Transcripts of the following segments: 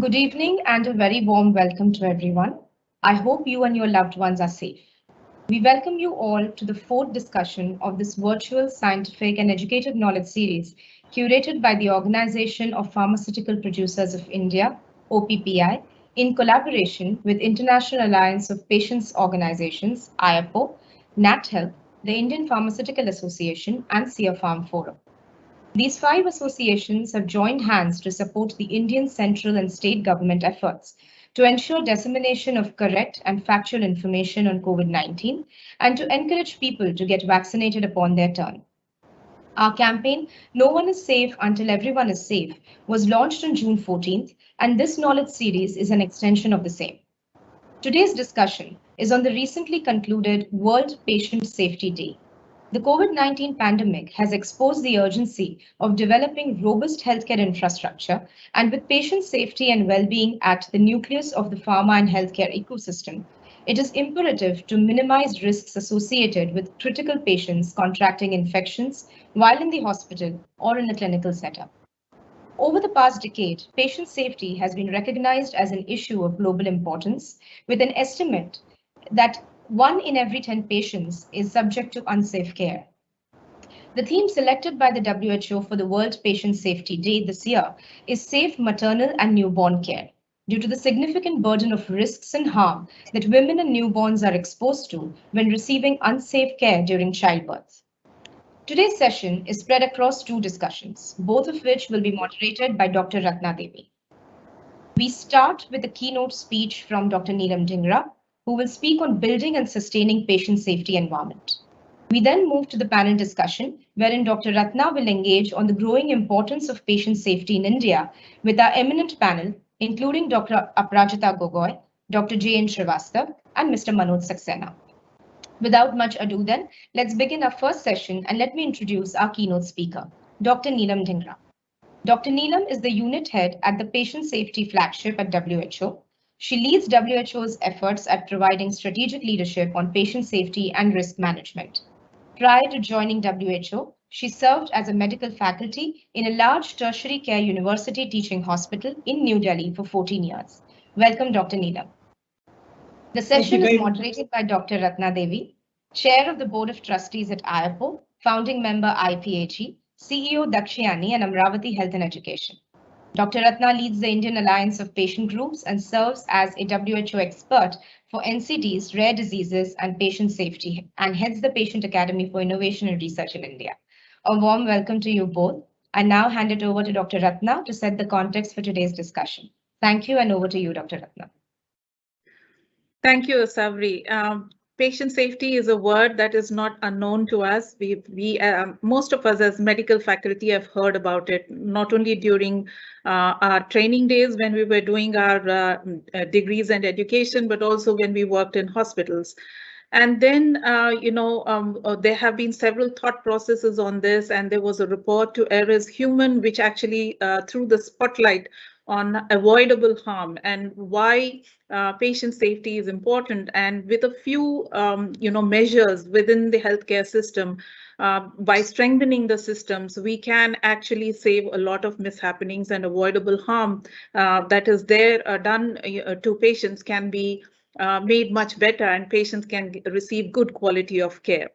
Good evening and a very warm welcome to everyone. I hope you and your loved ones are safe. We welcome you all to the fourth discussion of this virtual scientific and educative knowledge series curated by the Organization of Pharmaceutical Producers of India, OPPI, in collaboration with International Alliance of Patients Organizations, IAPO, NatHealth, the Indian Pharmaceutical Association, and Seer Farm Forum. These five associations have joined hands to support the Indian central and state government efforts to ensure dissemination of correct and factual information on COVID-19 and to encourage people to get vaccinated upon their turn. Our campaign, No One is Safe Until Everyone is Safe, was launched on June 14th, and this knowledge series is an extension of the same. Today's discussion is on the recently concluded World Patient Safety Day. The COVID-19 pandemic has exposed the urgency of developing robust healthcare infrastructure, and with patient safety and well-being at the nucleus of the pharma and healthcare ecosystem, it is imperative to minimize risks associated with critical patients contracting infections while in the hospital or in a clinical setup. Over the past decade, patient safety has been recognized as an issue of global importance, with an estimate that 1 in every 10 patients is subject to unsafe care. The theme selected by the WHO for the World Patient Safety Day this year is Safe Maternal and Newborn Care, due to the significant burden of risks and harm that women and newborns are exposed to when receiving unsafe care during childbirth. Today's session is spread across two discussions, both of which will be moderated by Dr. Ratna Devi. We start with a keynote speech from Dr. Neelam Dhingra, who will speak on building and sustaining patient safety environment. We then move to the panel discussion, wherein Dr. Ratna will engage on the growing importance of patient safety in India with our eminent panel, including Dr. Aparajita Gogoi, Dr. J.N. Srivastav, and Mr. Manoj Saxena. Without much ado then, let's begin our first session and let me introduce our keynote speaker, Dr. Neelam Dhingra. Dr. Neelam is the unit head at the Patient Safety Flagship at WHO. She leads WHO's efforts at providing strategic leadership on patient safety and risk management. Prior to joining WHO, she served as a medical faculty in a large tertiary care university teaching hospital in New Delhi for 14 years. Welcome, Dr. Neelam. The session is moderated by Dr. Ratna Devi, Chair of the Board of Trustees at IAPO, founding member IPAG, CEO Dakshyani and Amravati Health and Education. Dr. Ratna leads the Indian Alliance of Patient Groups and serves as a WHO expert for NCDs, rare diseases and patient safety, and heads the Patient Academy for Innovation and Research in India. A warm welcome to you both. I now hand it over to Dr. Ratna to set the context for today's discussion. Thank you, and over to you, Dr. Ratna. Thank you, Savri. Patient safety is a word that is not unknown to us. Most of us as medical faculty have heard about it, not only during our training days when we were doing our degrees and education, but also when we worked in hospitals. And then, there have been several thought processes on this, and there was a report to Err is Human, which actually threw the spotlight on avoidable harm and why patient safety is important. And with a few, measures within the healthcare system, by strengthening the systems, we can actually save a lot of mishappenings, and avoidable harm that is there done to patients can be made much better, and patients can receive good quality of care.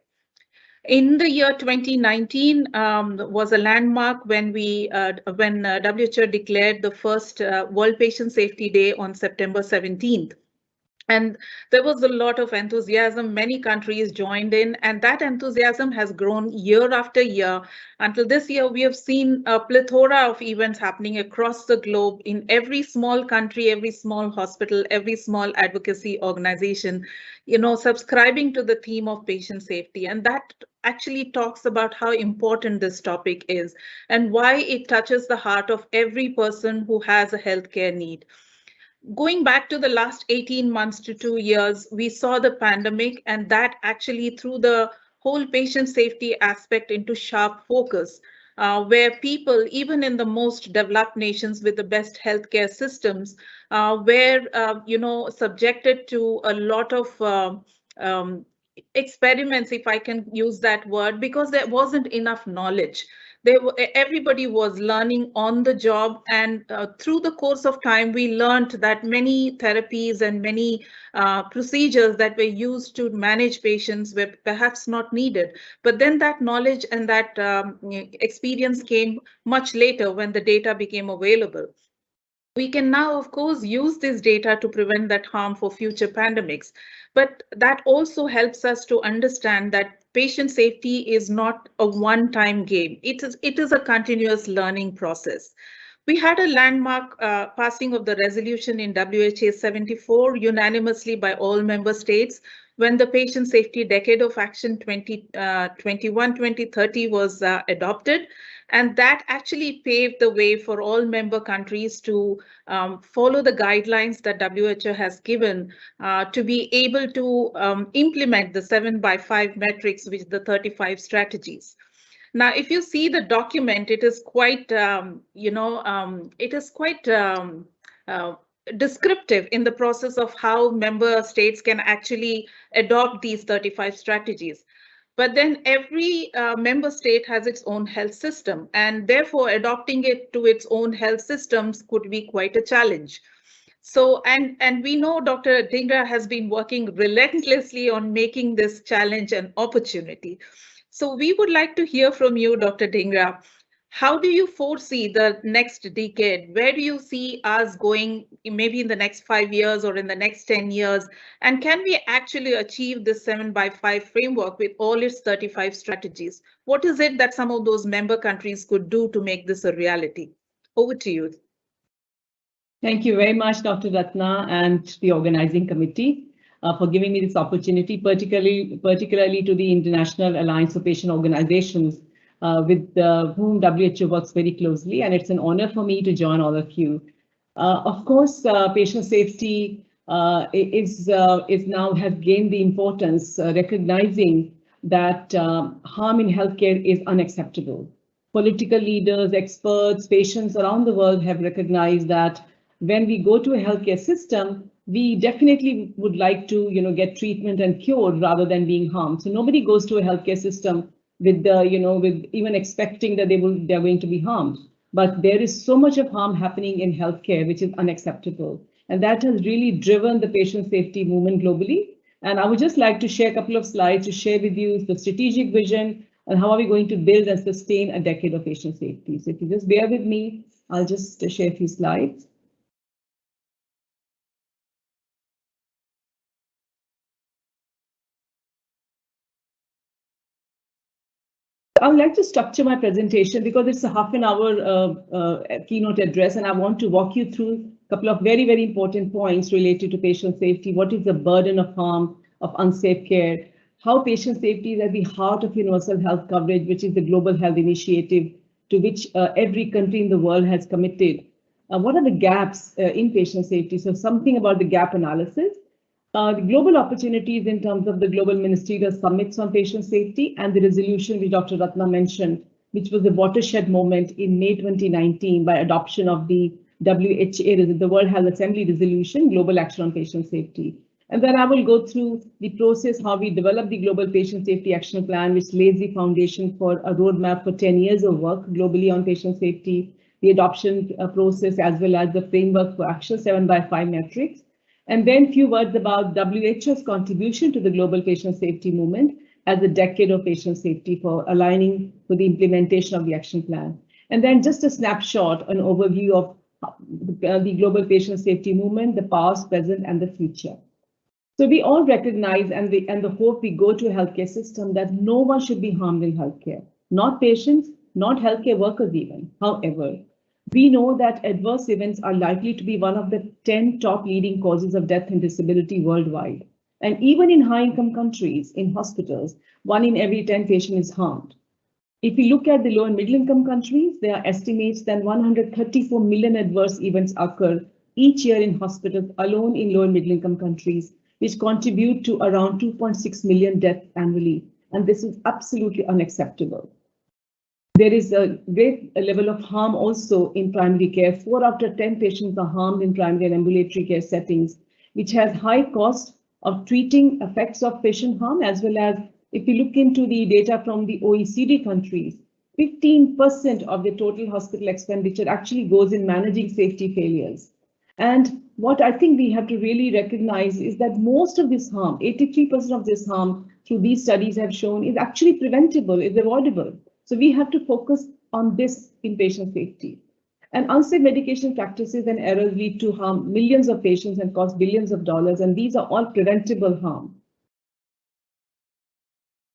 In the year 2019 was a landmark when WHO declared the first World Patient Safety Day on September 17th. And there was a lot of enthusiasm. Many countries joined in, and that enthusiasm has grown year after year. Until this year, we have seen a plethora of events happening across the globe in every small country, every small hospital, every small advocacy organization, subscribing to the theme of patient safety. And that actually talks about how important this topic is and why it touches the heart of every person who has a healthcare need. Going back to the last 18 months to 2 years, we saw the pandemic, and that actually threw the whole patient safety aspect into sharp focus, where people, even in the most developed nations with the best healthcare systems, were subjected to a lot of experiments, if I can use that word, because there wasn't enough knowledge. everybody was learning on the job, and through the course of time, we learned that many therapies and many procedures that were used to manage patients were perhaps not needed. But then that knowledge and that experience came much later when the data became available. We can now, of course, use this data to prevent that harm for future pandemics. But that also helps us to understand that patient safety is not a one-time game. It is a continuous learning process. We had a landmark passing of the resolution in WHA 74 unanimously by all member states when the Patient Safety Decade of Action 2021-2030 was adopted. And that actually paved the way for all member countries to follow the guidelines that WHO has given to be able to implement the 7x5 metrics with the 35 strategies. Now, if you see the document, it is quite, descriptive in the process of how member states can actually adopt these 35 strategies. But then every member state has its own health system, and therefore adopting it to its own health systems could be quite a challenge. So, and we know Dr. Dhingra has been working relentlessly on making this challenge an opportunity. So we would like to hear from you, Dr. Dhingra. How do you foresee the next decade? Where do you see us going, maybe in the next 5 years or in the next 10 years? And can we actually achieve this 7x5 framework with all its 35 strategies? What is it that some of those member countries could do to make this a reality? Over to you. Thank you very much, Dr. Ratna, and the organizing committee for giving me this opportunity, particularly to the International Alliance of Patient Organizations, with whom WHO works very closely, and it's an honor for me to join all of you. Of course, patient safety is now has gained the importance, recognizing that harm in healthcare is unacceptable. Political leaders, experts, patients around the world have recognized that when we go to a healthcare system, we definitely would like to, get treatment and cured rather than being harmed. So nobody goes to a healthcare system with with even expecting that they're going to be harmed. But there is so much of harm happening in healthcare, which is unacceptable. And that has really driven the patient safety movement globally. And I would just like to share a couple of slides to share with you the strategic vision and how are we going to build and sustain a decade of patient safety. So if you just bear with me, I'll just share a few slides. I would like to structure my presentation because it's a half an hour keynote address, and I want to walk you through a couple of very, very important points related to patient safety. What is the burden of harm, of unsafe care? How patient safety is at the heart of universal health coverage, which is the global health initiative to which every country in the world has committed. What are the gaps in patient safety? So something about the gap analysis. The global opportunities in terms of the global ministerial summits on patient safety and the resolution which Dr. Ratna mentioned, which was a watershed moment in May 2019 by adoption of the WHA, the World Health Assembly resolution, Global Action on Patient Safety. And then I will go through the process, how we developed the Global Patient Safety Action Plan, which lays the foundation for a roadmap for 10 years of work globally on patient safety, the adoption process, as well as the framework for action 7x5 metrics. And then a few words about WHO's contribution to the global patient safety movement as a decade of patient safety for aligning with the implementation of the action plan. And then just a snapshot, an overview of the global patient safety movement, the past, present, and the future. So we all recognize and the hope we go to a healthcare system that no one should be harmed in healthcare, not patients, not healthcare workers even. However, we know that adverse events are likely to be one of the 10 top leading causes of death and disability worldwide. And even in high-income countries, in hospitals, 1 in every 10 patients is harmed. If we look at the low and middle-income countries, there are estimates that 134 million adverse events occur each year in hospitals alone in low and middle-income countries, which contribute to around 2.6 million deaths annually. And this is absolutely unacceptable. There is a great level of harm also in primary care. 4 out of 10 patients are harmed in primary and ambulatory care settings, which has high cost of treating effects of patient harm, as well as if you look into the data from the OECD countries, 15% of the total hospital expenditure actually goes in managing safety failures. And what I think we have to really recognize is that most of this harm, 83% of this harm through these studies have shown, is actually preventable, is avoidable. So we have to focus on this in patient safety. And unsafe medication practices and errors lead to harm millions of patients and cost billions of dollars, and these are all preventable harm.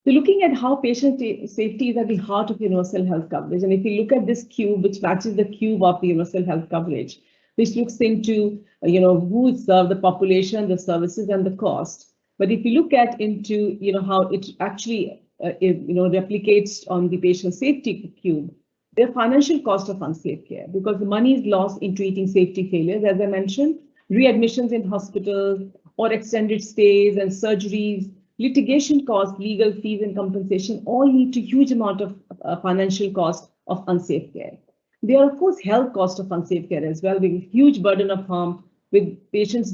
So looking at how patient safety is at the heart of universal health coverage, and if you look at this cube, which matches the cube of the universal health coverage, which looks into who is served, the population, the services, and the cost. But if you look at into how it actually replicates on the patient safety cube, the financial cost of unsafe care, because the money is lost in treating safety failures, as I mentioned, readmissions in hospitals or extended stays and surgeries, litigation costs, legal fees and compensation all lead to huge amount of financial cost of unsafe care. There are, of course, health cost of unsafe care as well, with huge burden of harm with patients,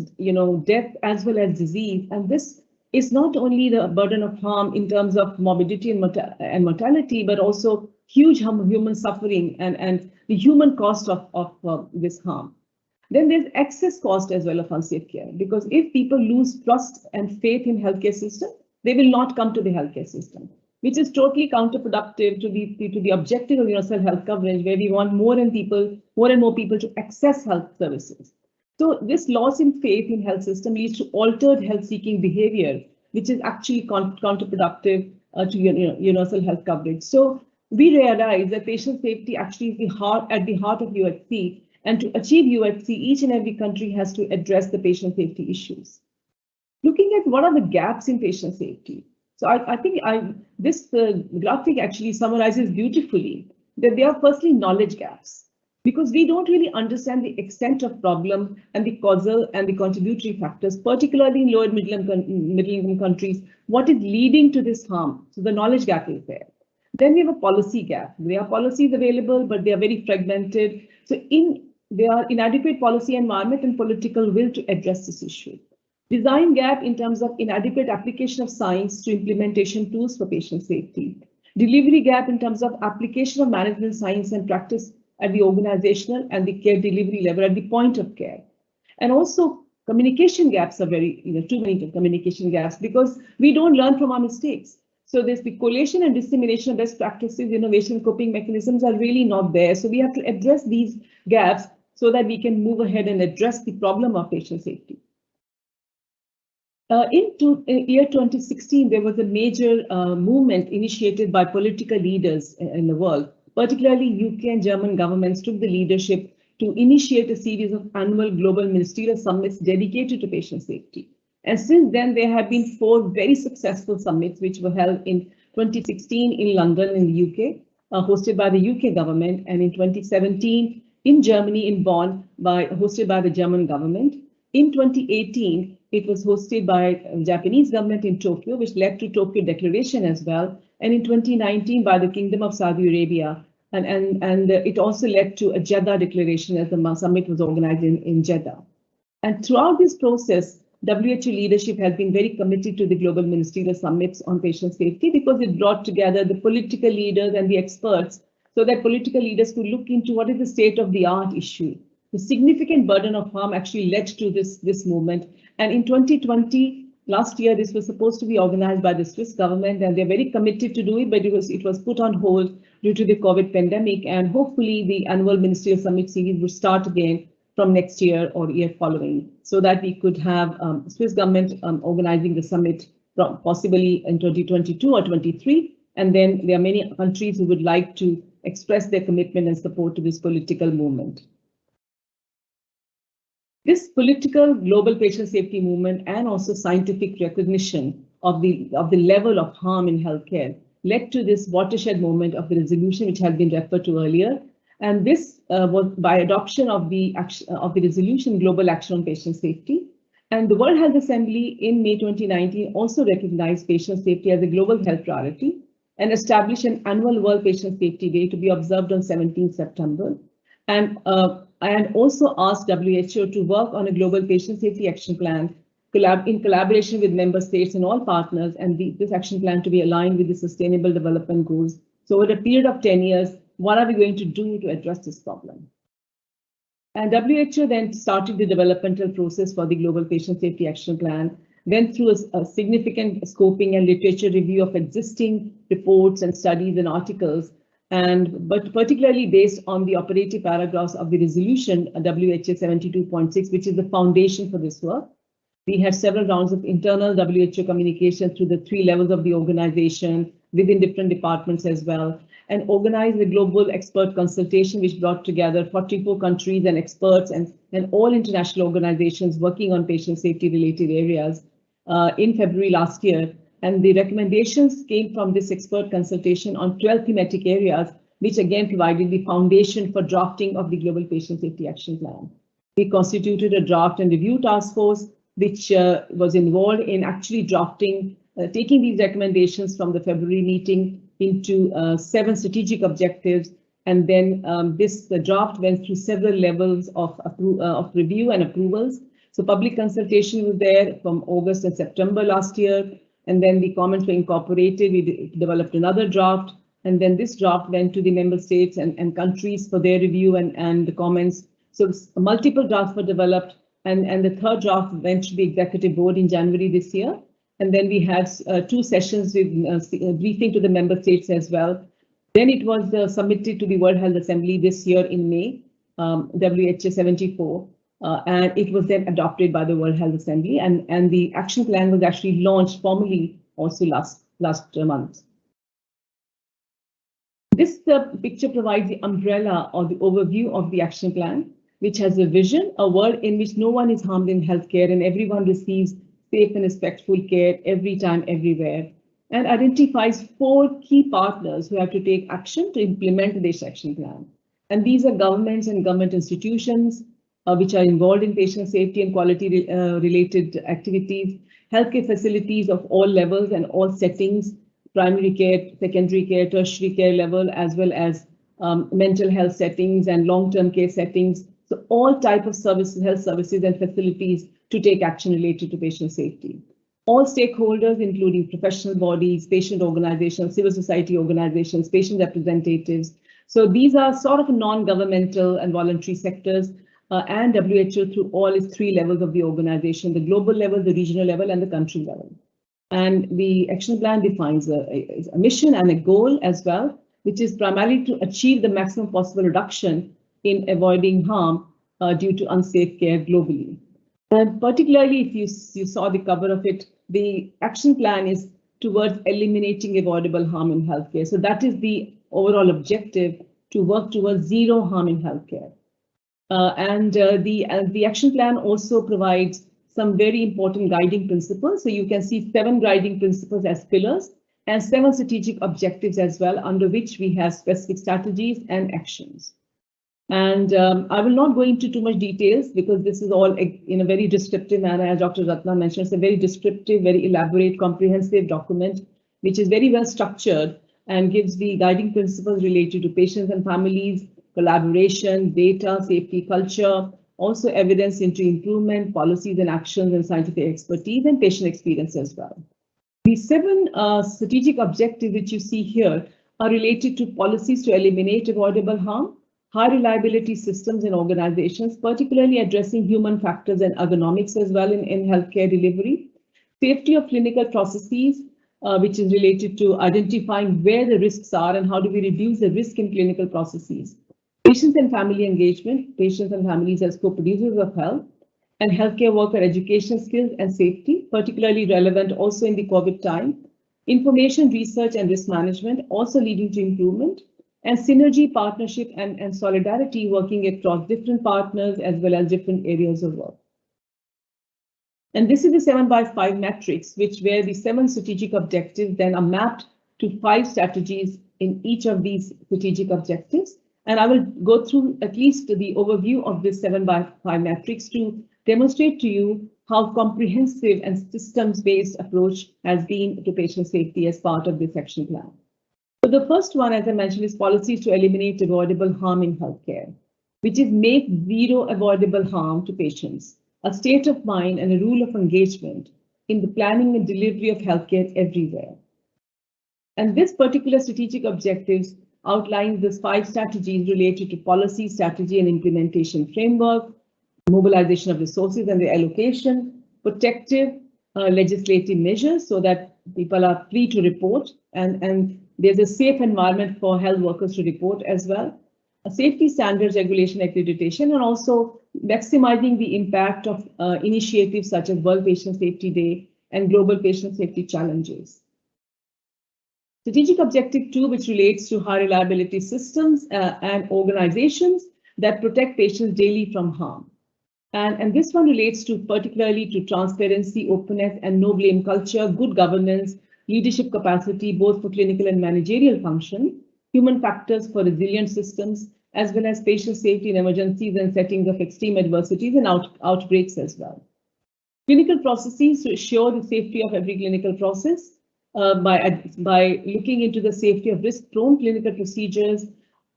death as well as disease. And this is not only the burden of harm in terms of morbidity and mortality, but also huge human suffering and the human cost of this harm. Then there's excess cost as well of unsafe care, because if people lose trust and faith in healthcare system, they will not come to the healthcare system, which is totally counterproductive to the objective of universal health coverage, where we want more and more people to access health services. So this loss in faith in health system leads to altered health-seeking behavior, which is actually counterproductive to universal health coverage. So we realize that patient safety actually is at the heart of UHC, and to achieve UHC, each and every country has to address the patient safety issues. Looking at what are the gaps in patient safety. So I think this graphic actually summarizes beautifully that there are firstly knowledge gaps, because we don't really understand the extent of problem and the causal and the contributory factors, particularly in low and middle income countries, what is leading to this harm. So the knowledge gap is there. Then we have a policy gap. There are policies available, but they are very fragmented. So there are inadequate policy environment and political will to address this issue. Design gap in terms of inadequate application of science to implementation tools for patient safety. Delivery gap in terms of application of management science and practice at the organizational and the care delivery level at the point of care. And also communication gaps are too many communication gaps, because we don't learn from our mistakes. So there's the collation and dissemination of best practices, innovation, coping mechanisms are really not there. So we have to address these gaps so that we can move ahead and address the problem of patient safety. In year 2016, there was a major movement initiated by political leaders in the world, particularly UK and German governments took the leadership to initiate a series of annual global ministerial summits dedicated to patient safety. And since then, there have been 4 very successful summits, which were held in 2016 in London in the UK, hosted by the UK government, and in 2017 in Germany, in Bonn, hosted by the German government. In 2018, it was hosted by the Japanese government in Tokyo, which led to Tokyo Declaration as well. And in 2019 by the Kingdom of Saudi Arabia. And it also led to a Jeddah Declaration as the summit was organized in Jeddah. And throughout this process, WHO leadership has been very committed to the global ministerial summits on patient safety, because it brought together the political leaders and the experts so that political leaders could look into what is the state of the art issue. The significant burden of harm actually led to this movement. And in 2020, last year, this was supposed to be organized by the Swiss government, and they're very committed to do it, but it was put on hold due to the COVID pandemic. And hopefully the annual ministerial summit series will start again from next year or year following, so that we could have Swiss government organizing the summit possibly in 2022 or 23. And then there are many countries who would like to express their commitment and support to this political movement. This political global patient safety movement and also scientific recognition of the level of harm in healthcare led to this watershed moment of the resolution, which had been referred to earlier. And this was by adoption of the resolution Global Action on Patient Safety. And the World Health Assembly in May 2019 also recognized patient safety as a global health priority and established an annual World Patient Safety Day to be observed on 17 September. And also asked WHO to work on a global patient safety action plan in collaboration with member states and all partners, and this action plan to be aligned with the Sustainable Development Goals So over a period of 10 years, what are we going to do to address this problem? And WHO then started the developmental process for the Global Patient Safety Action Plan, went through a significant scoping and literature review of existing reports and studies and articles, but particularly based on the operative paragraphs of the resolution WHO 72.6, which is the foundation for this work. We had several rounds of internal WHO communication through the 3 levels of the organization, within different departments as well, and organized a global expert consultation, which brought together 44 countries and experts and all international organizations working on patient safety related areas in February last year. And the recommendations came from this expert consultation on 12 thematic areas, which again provided the foundation for drafting of the Global Patient Safety Action Plan. We constituted a draft and review task force, which was involved in actually drafting, taking these recommendations from the February meeting into 7 strategic objectives. And then the draft went through several levels of review and approvals. So public consultation was there from August and September last year. And then the comments were incorporated. We developed another draft. And then this draft went to the member states and countries for their review and the comments. So multiple drafts were developed. And the 3rd draft went to the executive board in January this year. And then we had 2 sessions with briefing to the member states as well. Then it was submitted to the World Health Assembly this year in May, WHO 74. And it was then adopted by the World Health Assembly. And the action plan was actually launched formally also last month. This picture provides the umbrella or the overview of the action plan, which has a vision, a world in which no one is harmed in healthcare and everyone receives safe and respectful care every time, everywhere, and identifies 4 key partners who have to take action to implement this action plan. And these are governments and government institutions which are involved in patient safety and quality related activities, healthcare facilities of all levels and all settings, primary care, secondary care, tertiary care level, as well as mental health settings and long-term care settings. So all type of services, health services and facilities to take action related to patient safety. All stakeholders, including professional bodies, patient organizations, civil society organizations, patient representatives. So these are sort of non-governmental and voluntary sectors and WHO through all its 3 levels of the organization, the global level, the regional level, and the country level. And the action plan defines a mission and a goal as well, which is primarily to achieve the maximum possible reduction in avoiding harm due to unsafe care globally. And particularly if you saw the cover of it, the action plan is towards eliminating avoidable harm in healthcare. So that is the overall objective, to work towards zero harm in healthcare. The action plan also provides some very important guiding principles. So you can see 7 guiding principles as pillars and 7 strategic objectives as well, under which we have specific strategies and actions. And I will not go into too much details because this is all in a very descriptive manner. As Dr. Ratna mentioned, it's a very descriptive, very elaborate, comprehensive document, which is very well structured and gives the guiding principles related to patients and families, collaboration, data, safety culture, also evidence into improvement, policies and actions, and scientific expertise and patient experience as well. The 7 strategic objectives which you see here are related to policies to eliminate avoidable harm, high reliability systems and organizations, particularly addressing human factors and ergonomics as well in healthcare delivery, safety of clinical processes, which is related to identifying where the risks are and how do we reduce the risk in clinical processes, patients and family engagement, patients and families as co-producers of health, and healthcare worker education skills and safety, particularly relevant also in the COVID time, information research and risk management, also leading to improvement, and synergy, partnership, and solidarity working across different partners as well as different areas of work. And this is the 7x5 matrix, where the 7 strategic objectives then are mapped to 5 strategies in each of these strategic objectives. And I will go through at least the overview of this 7x5 matrix to demonstrate to you how comprehensive and systems-based approach has been to patient safety as part of this action plan. So the first one, as I mentioned, is policies to eliminate avoidable harm in healthcare, which is make zero avoidable harm to patients, a state of mind and a rule of engagement in the planning and delivery of healthcare everywhere. And this particular strategic objectives outlines the 5 strategies related to policy, strategy, and implementation framework, mobilization of resources and their allocation, protective legislative measures so that people are free to report, and there's a safe environment for health workers to report as well, a safety standards, regulation, accreditation, and also maximizing the impact of initiatives such as World Patient Safety Day and Global Patient Safety Challenges. Strategic Objective 2, which relates to high reliability systems and organizations that protect patients daily from harm. And this one relates to particularly to transparency, openness, and no blame culture, good governance, leadership capacity, both for clinical and managerial function, human factors for resilient systems, as well as patient safety in emergencies and settings of extreme adversities and outbreaks as well. Clinical processes to ensure the safety of every clinical process by looking into the safety of risk-prone clinical procedures,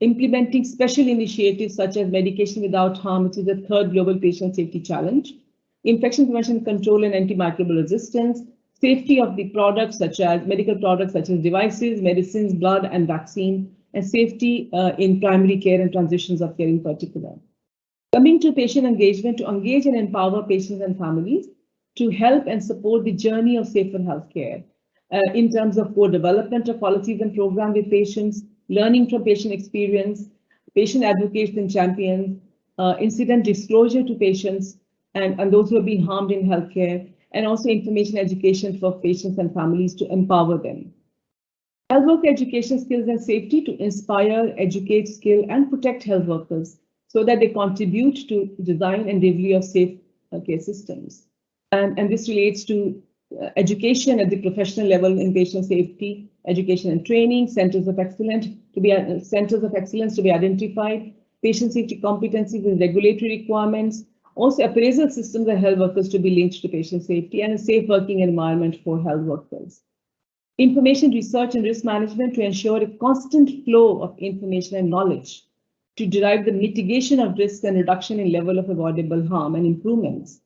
implementing special initiatives such as medication without harm, which is the 3rd global patient safety challenge, infection prevention control and antimicrobial resistance, safety of the products such as medical products such as devices, medicines, blood, and vaccine, and safety in primary care and transitions of care in particular. Coming to patient engagement, to engage and empower patients and families to help and support the journey of safer healthcare in terms of co-development of policies and programs with patients, learning from patient experience, patient advocates and champions, incident disclosure to patients and those who have been harmed in healthcare, and also information education for patients and families to empower them. Health worker education skills and safety to inspire, educate, skill, and protect health workers so that they contribute to design and delivery of safe care systems. And this relates to education at the professional level in patient safety, education and training, centers of excellence to be identified, patient safety competencies and regulatory requirements, also appraisal systems and health workers to be linked to patient safety, and a safe working environment for health workers. Information research and risk management to ensure a constant flow of information and knowledge to derive the mitigation of risks and reduction in level of avoidable harm and improvements.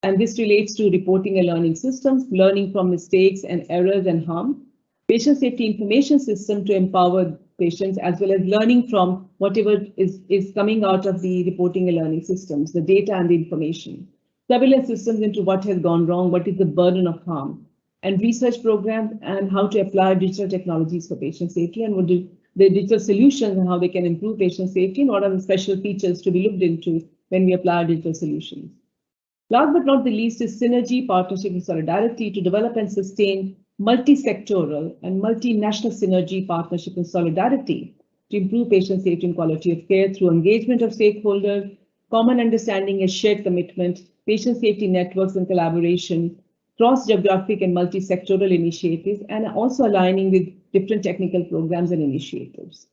And this relates to reporting and learning systems, learning from mistakes and errors and harm, patient safety information system to empower patients, as well as learning from whatever is coming out of the reporting and learning systems, the data and the information, surveillance systems into what has gone wrong, what is the burden of harm, and research programs and how to apply digital technologies for patient safety, and what the digital solutions and how they can improve patient safety, and what are the special features to be looked into when we apply digital solutions. Last but not the least is synergy, partnership, and solidarity to develop and sustain multi-sectoral and multinational synergy, partnership, and solidarity to improve patient safety and quality of care through engagement of stakeholders, common understanding and shared commitment, patient safety networks and collaboration, cross-geographic and multi-sectoral initiatives, and also aligning with different technical programs and initiatives.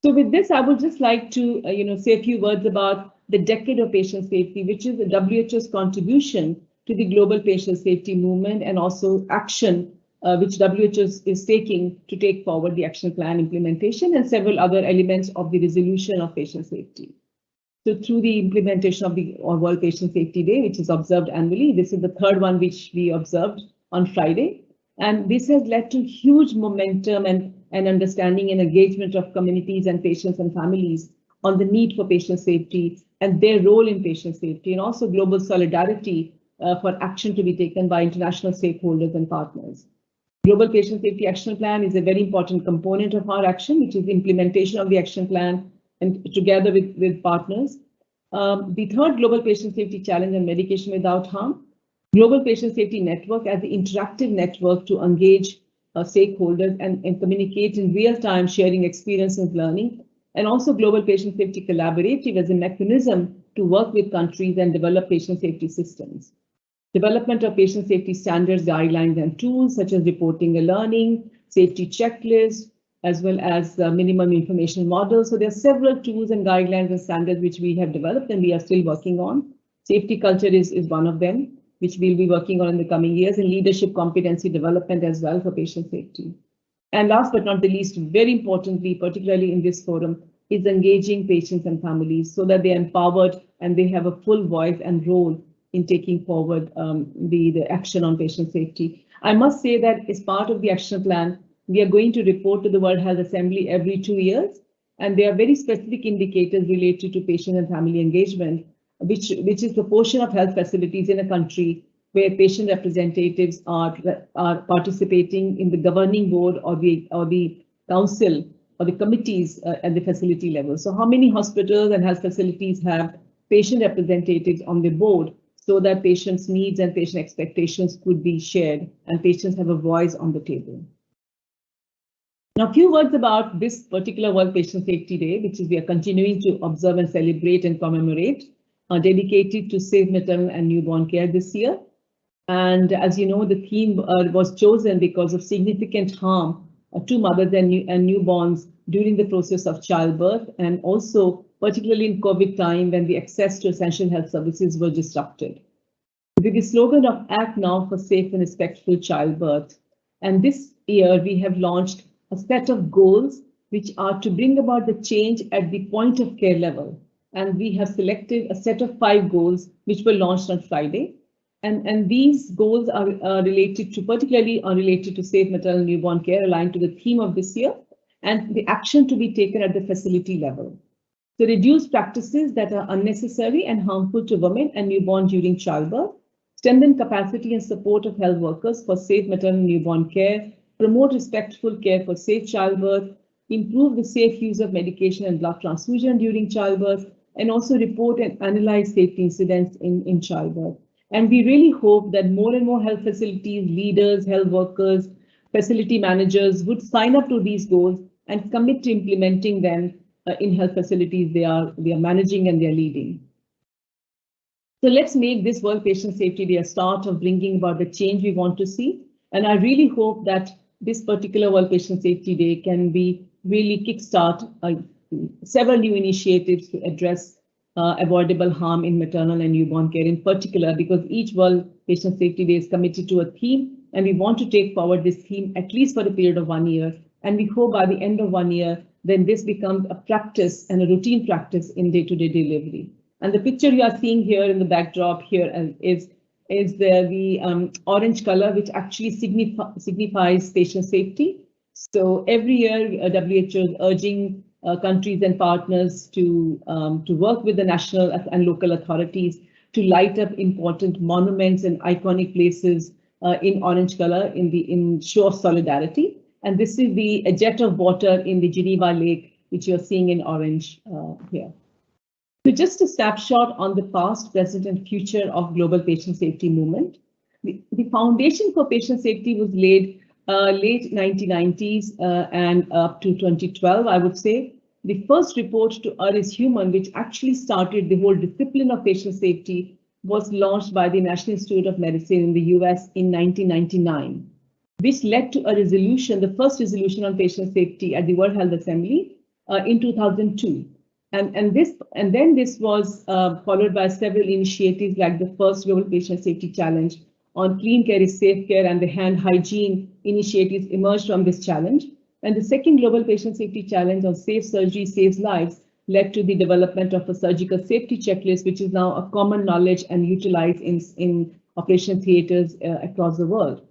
So with this, I would just like to say a few words about the Decade of Patient Safety, which is the WHO's contribution to the global patient safety movement, and also action which WHO is taking to take forward the action plan implementation and several other elements of the resolution of patient safety. So through the implementation of the World Patient Safety Day, which is observed annually, this is the 3rd one which we observed on Friday. And this has led to huge momentum and understanding and engagement of communities and patients and families on the need for patient safety and their role in patient safety, and also global solidarity for action to be taken by international stakeholders and partners. Global Patient Safety Action Plan is a very important component of our action, which is the implementation of the action plan and together with partners. The 3rd Global Patient Safety Challenge and Medication Without Harm, Global Patient Safety Network as the interactive network to engage stakeholders and communicate in real time, sharing experiences, learning, and also Global Patient Safety Collaborative as a mechanism to work with countries and develop patient safety systems. Development of patient safety standards, guidelines, and tools such as reporting and learning, safety checklists, as well as minimum information models. So there are several tools and guidelines and standards which we have developed and we are still working on. Safety culture is one of them, which we'll be working on in the coming years, and leadership competency development as well for patient safety. And last but not the least, very importantly, particularly in this forum, is engaging patients and families so that they're empowered and they have a full voice and role in taking forward the action on patient safety. I must say that as part of the action plan, we are going to report to the World Health Assembly every 2 years. And there are very specific indicators related to patient and family engagement, which is the portion of health facilities in a country where patient representatives are participating in the governing board or the council or the committees at the facility level. So how many hospitals and health facilities have patient representatives on the board so that patients' needs and patient expectations could be shared and patients have a voice on the table. Now, a few words about this particular World Patient Safety Day, which is we are continuing to observe and celebrate and commemorate, dedicated to safe maternal and newborn care this year. And as you know, the theme was chosen because of significant harm to mothers and newborns during the process of childbirth, and also particularly in COVID time when the access to essential health services were disrupted. With the slogan of Act Now for Safe and Respectful Childbirth, and this year we have launched a set of goals which are to bring about the change at the point of care level. And we have selected a set of 5 goals which were launched on Friday. And these goals are particularly related to safe maternal newborn care, aligned to the theme of this year, and the action to be taken at the facility level. So reduce practices that are unnecessary and harmful to women and newborn during childbirth, strengthen capacity and support of health workers for safe maternal newborn care, promote respectful care for safe childbirth, improve the safe use of medication and blood transfusion during childbirth, and also report and analyze safety incidents in childbirth. And we really hope that more and more health facilities, leaders, health workers, facility managers would sign up to these goals and commit to implementing them in health facilities they are managing and they are leading. So let's make this World Patient Safety Day a start of bringing about the change we want to see. And I really hope that this particular World Patient Safety Day can be really kickstart several new initiatives to address avoidable harm in maternal and newborn care in particular, because each World Patient Safety Day is committed to a theme, and we want to take forward this theme at least for a period of 1 year. And we hope by the end of 1 year, then this becomes a practice and a routine practice in day-to-day delivery. And the picture you are seeing here in the backdrop here is the orange color, which actually signifies patient safety. So every year, WHO is urging countries and partners to work with the national and local authorities to light up important monuments and iconic places in orange color in show of solidarity. And this is a jet of water in the Geneva Lake, which you're seeing in orange here. So just a snapshot on the past, present, and future of global patient safety movement. The foundation for patient safety was laid late 1990s and up to 2012, I would say. The first report to Err is Human, which actually started the whole discipline of patient safety, was launched by the National Institute of Medicine in the US in 1999, which led to a resolution, the first resolution on patient safety at the World Health Assembly in 2002. And then this was followed by several initiatives like the first Global Patient Safety Challenge on clean care is safe care, and the hand hygiene initiatives emerged from this challenge. And the second Global Patient Safety Challenge on safe surgery saves lives led to the development of a surgical safety checklist, which is now a common knowledge and utilized in operation theaters across the world.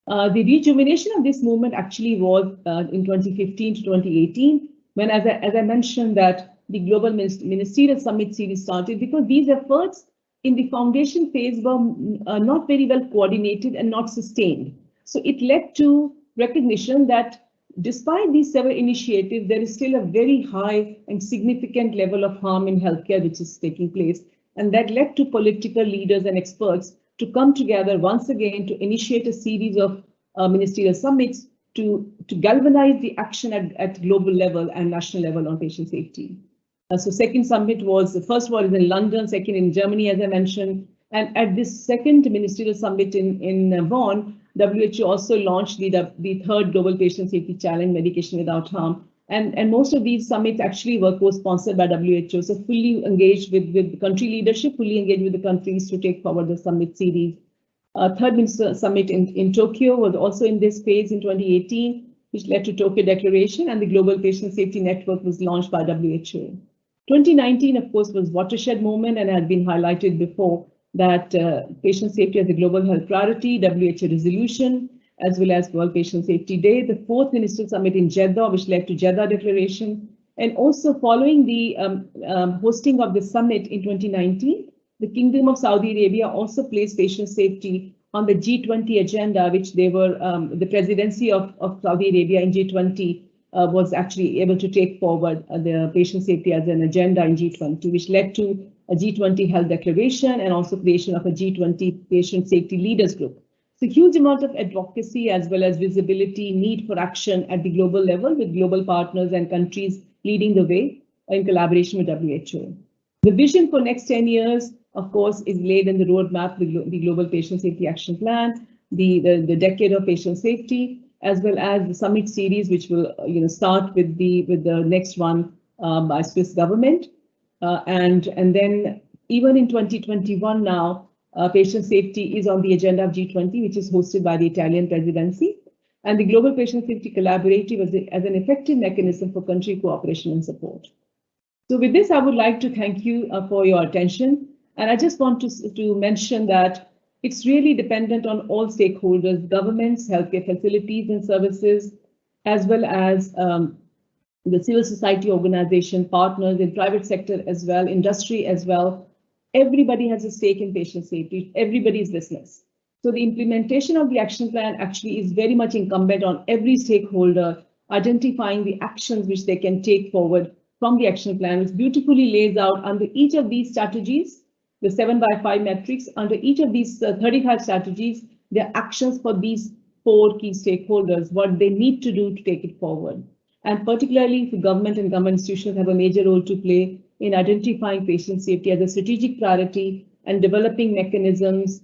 The rejuvenation of this movement actually was in 2015 to 2018, when, as I mentioned, that the Global Ministerial Summit series started, because these efforts in the foundation phase were not very well coordinated and not sustained. So it led to recognition that despite these several initiatives, there is still a very high and significant level of harm in healthcare which is taking place. And that led to political leaders and experts to come together once again to initiate a series of ministerial summits to galvanize the action at global level and national level on patient safety. So second summit was, the first one is in London, second in Germany, as I mentioned. And at this second ministerial summit in Bonn, WHO also launched the third Global Patient Safety Challenge, Medication Without Harm. And most of these summits actually were co-sponsored by WHO, so fully engaged with the country leadership, fully engaged with the countries to take forward the summit series. Third Minister Summit in Tokyo was also in this phase in 2018, which led to Tokyo Declaration, and the Global Patient Safety Network was launched by WHO. 2019, of course, was watershed moment and had been highlighted before that patient safety as a global health priority, WHO resolution, as well as World Patient Safety Day, the 4th Ministerial Summit in Jeddah, which led to Jeddah Declaration, and also following the hosting of the summit in 2019, the Kingdom of Saudi Arabia also placed patient safety on the G20 agenda, which they were, the presidency of Saudi Arabia in G20 was actually able to take forward the patient safety as an agenda in G20, which led to a G20 health declaration and also creation of a G20 patient safety leaders group. So huge amount of advocacy as well as visibility, need for action at the global level with global partners and countries leading the way in collaboration with WHO. The vision for next 10 years, of course, is laid in the roadmap, the Global Patient Safety Action Plan, the Decade of Patient Safety, as well as the summit series, which will start with the next one by Swiss government, and then even in 2021 now, patient safety is on the agenda of G20, which is hosted by the Italian presidency, and the Global Patient Safety Collaborative as an effective mechanism for country cooperation and support. So with this, I would like to thank you for your attention, and I just want to mention that it's really dependent on all stakeholders, governments, healthcare facilities and services, as well as the civil society organization, partners in private sector as well, industry as well. Everybody has a stake in patient safety, everybody's business. So the implementation of the action plan actually is very much incumbent on every stakeholder identifying the actions which they can take forward from the action plan, which beautifully lays out under each of these strategies, the 7x5 metrics, under each of these 35 strategies, there are actions for these 4 key stakeholders, what they need to do to take it forward. And particularly the government and government institutions have a major role to play in identifying patient safety as a strategic priority and developing mechanisms,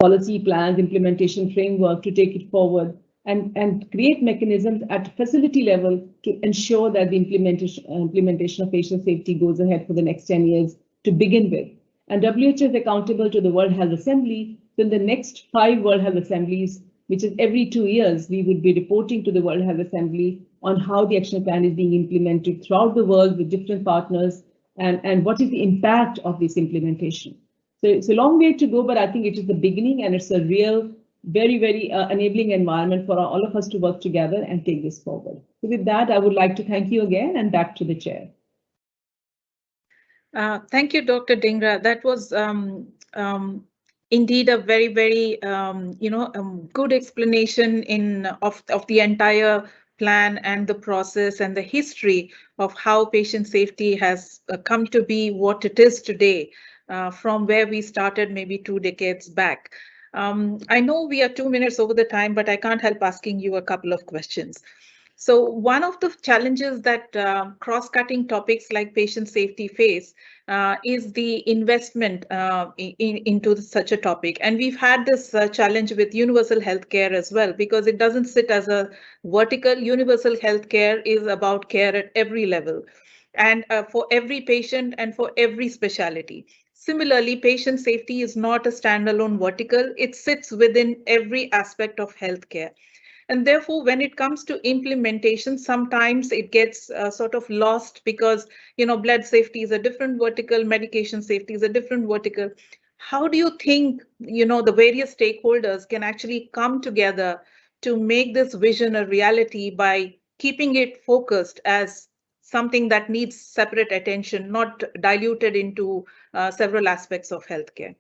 policy plans, implementation framework to take it forward and create mechanisms at facility level to ensure that the implementation of patient safety goes ahead for the next 10 years to begin with. And WHO is accountable to the World Health Assembly. So in the next 5 World Health Assemblies, which is every 2 years, we would be reporting to the World Health Assembly on how the action plan is being implemented throughout the world with different partners and what is the impact of this implementation. So it's a long way to go, but I think it is the beginning and it's a real, very, very enabling environment for all of us to work together and take this forward. So with that, I would like to thank you again and back to the chair. Thank you, Dr. Dhingra. That was indeed a very, very good explanation of the entire plan and the process and the history of how patient safety has come to be what it is today, from where we started maybe 2 decades back. I know we are 2 minutes over the time, but I can't help asking you a couple of questions. So one of the challenges that cross-cutting topics like patient safety face is the investment into such a topic. And we've had this challenge with universal healthcare as well, because it doesn't sit as a vertical. Universal healthcare is about care at every level and for every patient and for every specialty. Similarly, patient safety is not a standalone vertical. It sits within every aspect of healthcare. And therefore, when it comes to implementation, sometimes it gets sort of lost because, blood safety is a different vertical, medication safety is a different vertical. How do you think, the various stakeholders can actually come together to make this vision a reality by keeping it focused as something that needs separate attention, not diluted into several aspects of healthcare?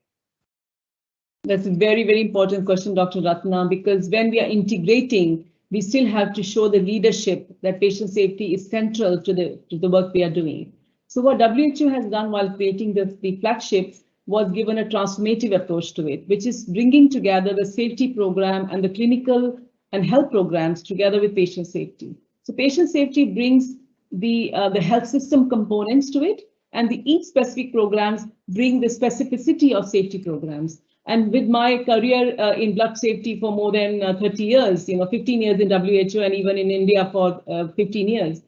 That's a very, very important question, Dr. Ratna, because when we are integrating, we still have to show the leadership that patient safety is central to the work we are doing. So what WHO has done while creating the flagship was given a transformative approach to it, which is bringing together the safety program and the clinical and health programs together with patient safety. So patient safety brings the health system components to it, and each specific programs bring the specificity of safety programs. And with my career in blood safety for more than 30 years, 15 years in WHO and even in India for 15 years,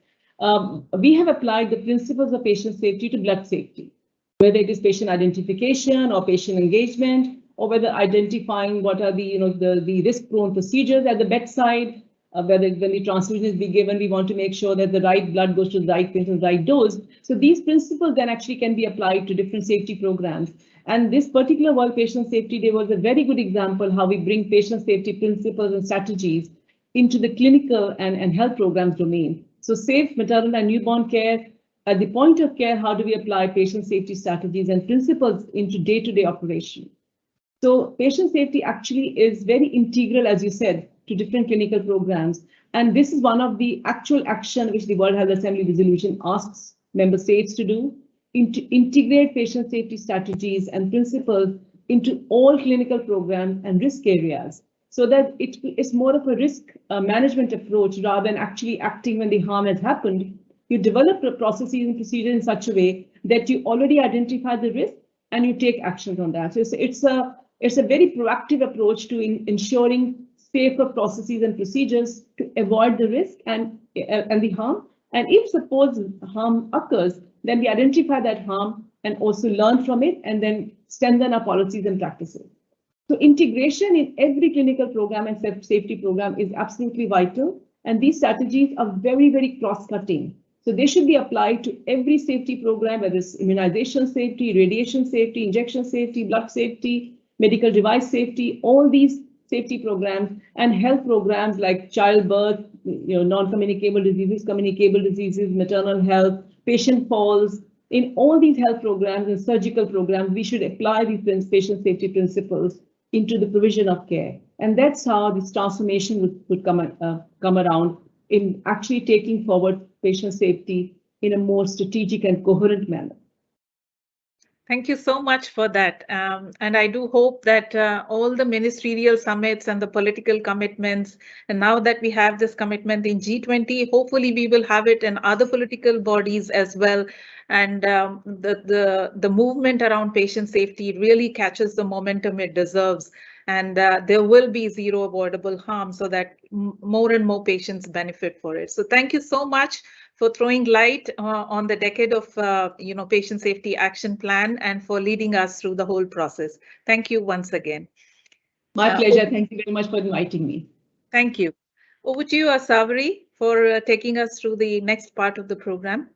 we have applied the principles of patient safety to blood safety, whether it is patient identification or patient engagement, or whether identifying what are the risk-prone procedures at the bedside, whether when the transfusion is being given, we want to make sure that the right blood goes to the right patient, right dose. So these principles then actually can be applied to different safety programs. And this particular World Patient Safety Day was a very good example how we bring patient safety principles and strategies into the clinical and health programs domain. So safe maternal and newborn care, at the point of care, how do we apply patient safety strategies and principles into day-to-day operation? So patient safety actually is very integral, as you said, to different clinical programs. And this is one of the actual action which the World Health Assembly resolution asks member states to do, to integrate patient safety strategies and principles into all clinical programs and risk areas, so that it is more of a risk management approach rather than actually acting when the harm has happened. You develop the processes and procedures in such a way that you already identify the risk and you take actions on that. So it's a very proactive approach to ensuring safer processes and procedures to avoid the risk and the harm. And if suppose harm occurs, then we identify that harm and also learn from it and then strengthen our policies and practices. So integration in every clinical program and safety program is absolutely vital. And these strategies are very, very cross-cutting. So they should be applied to every safety program, whether it's immunization safety, radiation safety, injection safety, blood safety, medical device safety, all these safety programs and health programs like childbirth, non-communicable diseases, communicable diseases, maternal health, patient falls. In all these health programs and surgical programs, we should apply these patient safety principles into the provision of care. And that's how this transformation would come around in actually taking forward patient safety in a more strategic and coherent manner. Thank you so much for that. And I do hope that all the ministerial summits and the political commitments, and now that we have this commitment in G20, hopefully we will have it in other political bodies as well. And the movement around patient safety really catches the momentum it deserves. And there will be zero avoidable harm so that more and more patients benefit for it. So thank you so much for throwing light on the decade of patient safety action plan and for leading us through the whole process. Thank you once again. My pleasure. Thank you very much for inviting me. Thank you. Over to you, Savri, for taking us through the next part of the program.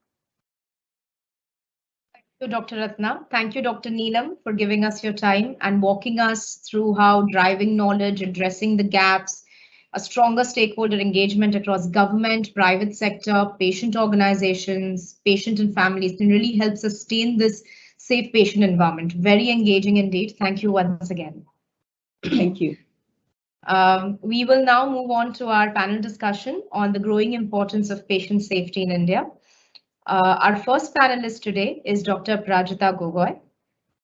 Thank you, Dr. Ratna. Thank you, Dr. Neelam, for giving us your time and walking us through how driving knowledge, addressing the gaps, a stronger stakeholder engagement across government, private sector, patient organizations, patient and families can really help sustain this safe patient environment. Very engaging indeed. Thank you once again. Thank you. We will now move on to our panel discussion on the growing importance of patient safety in India. Our first panelist today is Dr. Aprajita Gogoi.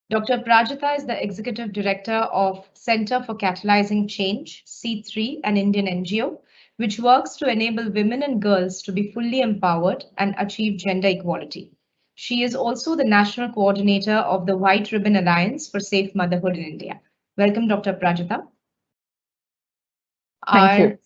Dr. Aprajita is the Executive Director of Center for Catalyzing Change, C3, an Indian NGO, which works to enable women and girls to be fully empowered and achieve gender equality. She is also the National Coordinator of the White Ribbon Alliance for Safe Motherhood in India. Welcome, Dr. Aprajita. Thank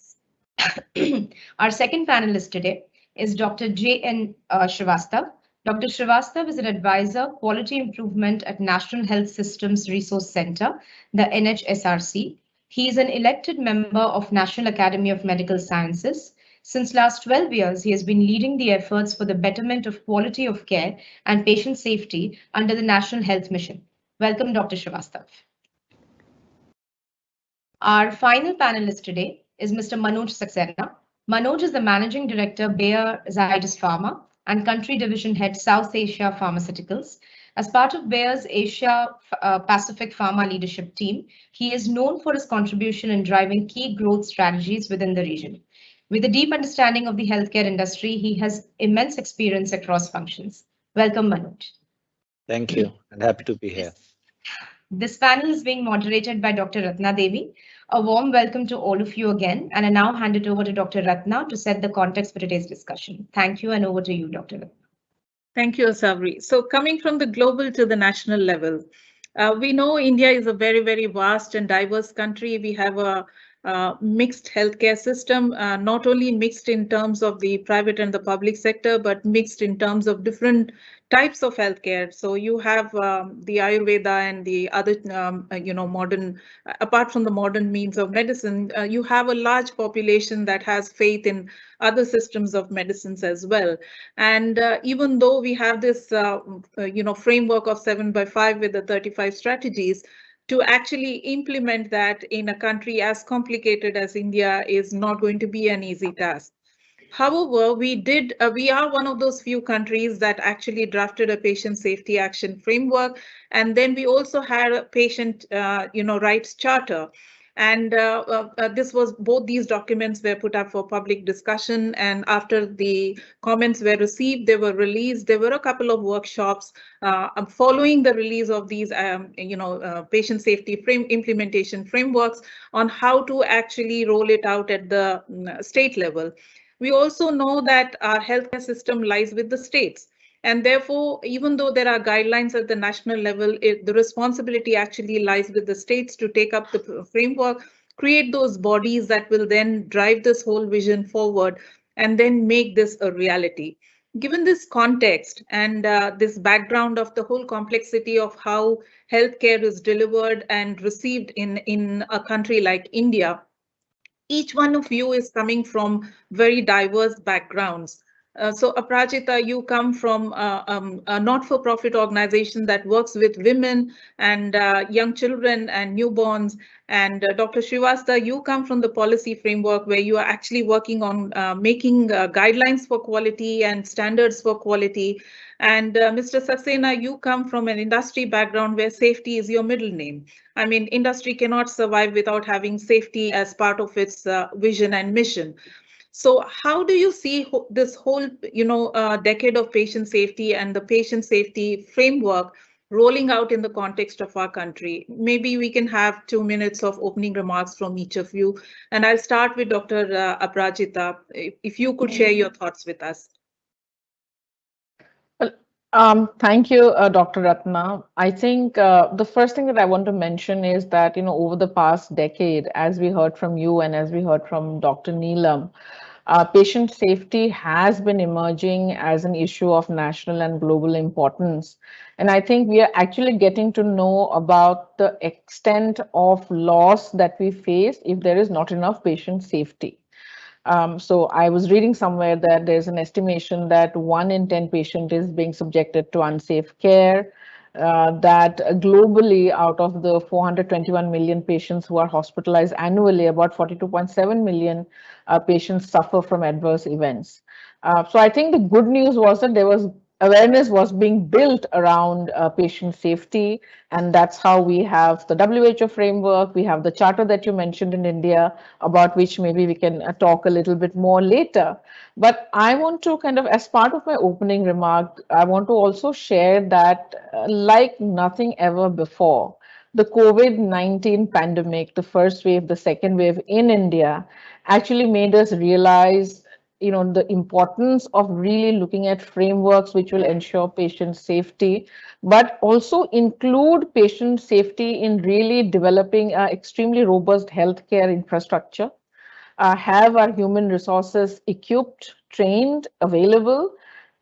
you. Our second panelist today is Dr. J.N. Srivastav. Dr. Srivastav is an advisor, quality improvement at National Health Systems Resource Center, the NHSRC. He is an elected member of National Academy of Medical Sciences. Since last 12 years, he has been leading the efforts for the betterment of quality of care and patient safety under the National Health Mission. Welcome, Dr. Srivastav. Our final panelist today is Mr. Manoj Saxena. Manoj is the Managing Director, Bayer Zydus Pharma, and Country Division Head, South Asia Pharmaceuticals. As part of Bayer's Asia Pacific Pharma Leadership Team, he is known for his contribution in driving key growth strategies within the region. With a deep understanding of the healthcare industry, he has immense experience across functions. Welcome, Manoj. Thank you, and happy to be here. This panel is being moderated by Dr. Ratna Devi. A warm welcome to all of you again, and I now hand it over to Dr. Ratna to set the context for today's discussion. Thank you, and over to you, Dr. Ratna. Thank you, Savri. So coming from the global to the national level, we know India is a very, very vast and diverse country. We have a mixed healthcare system, not only mixed in terms of the private and the public sector, but mixed in terms of different types of healthcare. So you have the Ayurveda and the other, modern, apart from the modern means of medicine, you have a large population that has faith in other systems of medicines as well. And even though we have this, framework of 7x5 with the 35 strategies, to actually implement that in a country as complicated as India is not going to be an easy task. However, we are one of those few countries that actually drafted a patient safety action framework. And then we also had a patient, rights charter. And both these documents were put up for public discussion. And after the comments were received, they were released. There were a couple of workshops following the release of these, patient safety implementation frameworks on how to actually roll it out at the state level. We also know that our healthcare system lies with the states. And therefore, even though there are guidelines at the national level, the responsibility actually lies with the states to take up the framework, create those bodies that will then drive this whole vision forward and then make this a reality. Given this context and this background of the whole complexity of how healthcare is delivered and received in a country like India, each one of you is coming from very diverse backgrounds. So Aparajita, you come from a not-for-profit organization that works with women and young children and newborns. And Dr. Srivastava, you come from the policy framework where you are actually working on making guidelines for quality and standards for quality. And Mr. Saxena, you come from an industry background where safety is your middle name. I mean, industry cannot survive without having safety as part of its vision and mission. So how do you see this whole, decade of patient safety and the patient safety framework rolling out in the context of our country? Maybe we can have 2 minutes of opening remarks from each of you. And I'll start with Dr. Aparajita. If you could share your thoughts with us. Thank you, Dr. Ratna. I think the first thing that I want to mention is that, over the past decade, as we heard from you and as we heard from Dr. Neelam, patient safety has been emerging as an issue of national and global importance. And I think we are actually getting to know about the extent of loss that we face if there is not enough patient safety. So I was reading somewhere that there's an estimation that 1 in 10 patient is being subjected to unsafe care, that globally out of the 421 million patients who are hospitalized annually, about 42.7 million patients suffer from adverse events. So I think the good news was that awareness was being built around patient safety, and that's how we have the WHO framework. We have the charter that you mentioned in India, about which maybe we can talk a little bit more later. But I want to kind of, as part of my opening remark, I want to also share that like nothing ever before, the COVID-19 pandemic, the first wave, the second wave in India, actually made us realize the importance of really looking at frameworks which will ensure patient safety, but also include patient safety in really developing an extremely robust healthcare infrastructure, have our human resources equipped, trained, available,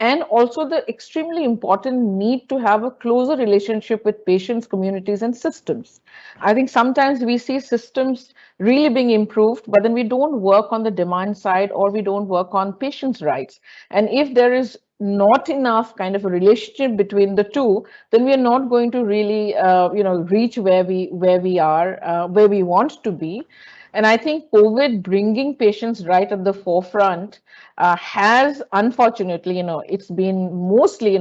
and also the extremely important need to have a closer relationship with patients, communities, and systems. I think sometimes we see systems really being improved, but then we don't work on the demand side or we don't work on patients' rights. And if there is not enough kind of a relationship between the two, then we are not going to really, reach where we are, where we want to be. And I think COVID bringing patients right at the forefront has, unfortunately, it's been mostly,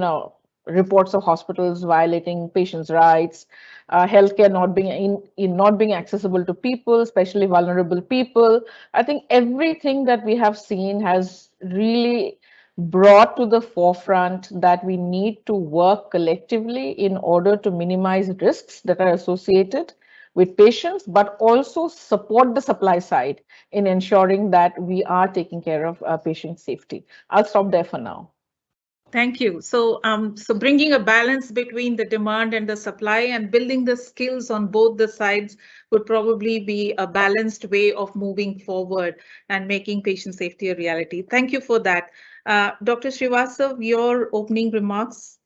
reports of hospitals violating patients' rights, healthcare not being accessible to people, especially vulnerable people. I think everything that we have seen has really brought to the forefront that we need to work collectively in order to minimize risks that are associated with patients, but also support the supply side in ensuring that we are taking care of patient safety. I'll stop there for now. Thank you. So bringing a balance between the demand and the supply and building the skills on both the sides would probably be a balanced way of moving forward and making patient safety a reality. Thank you for that. Dr. Srivastav, your opening remarks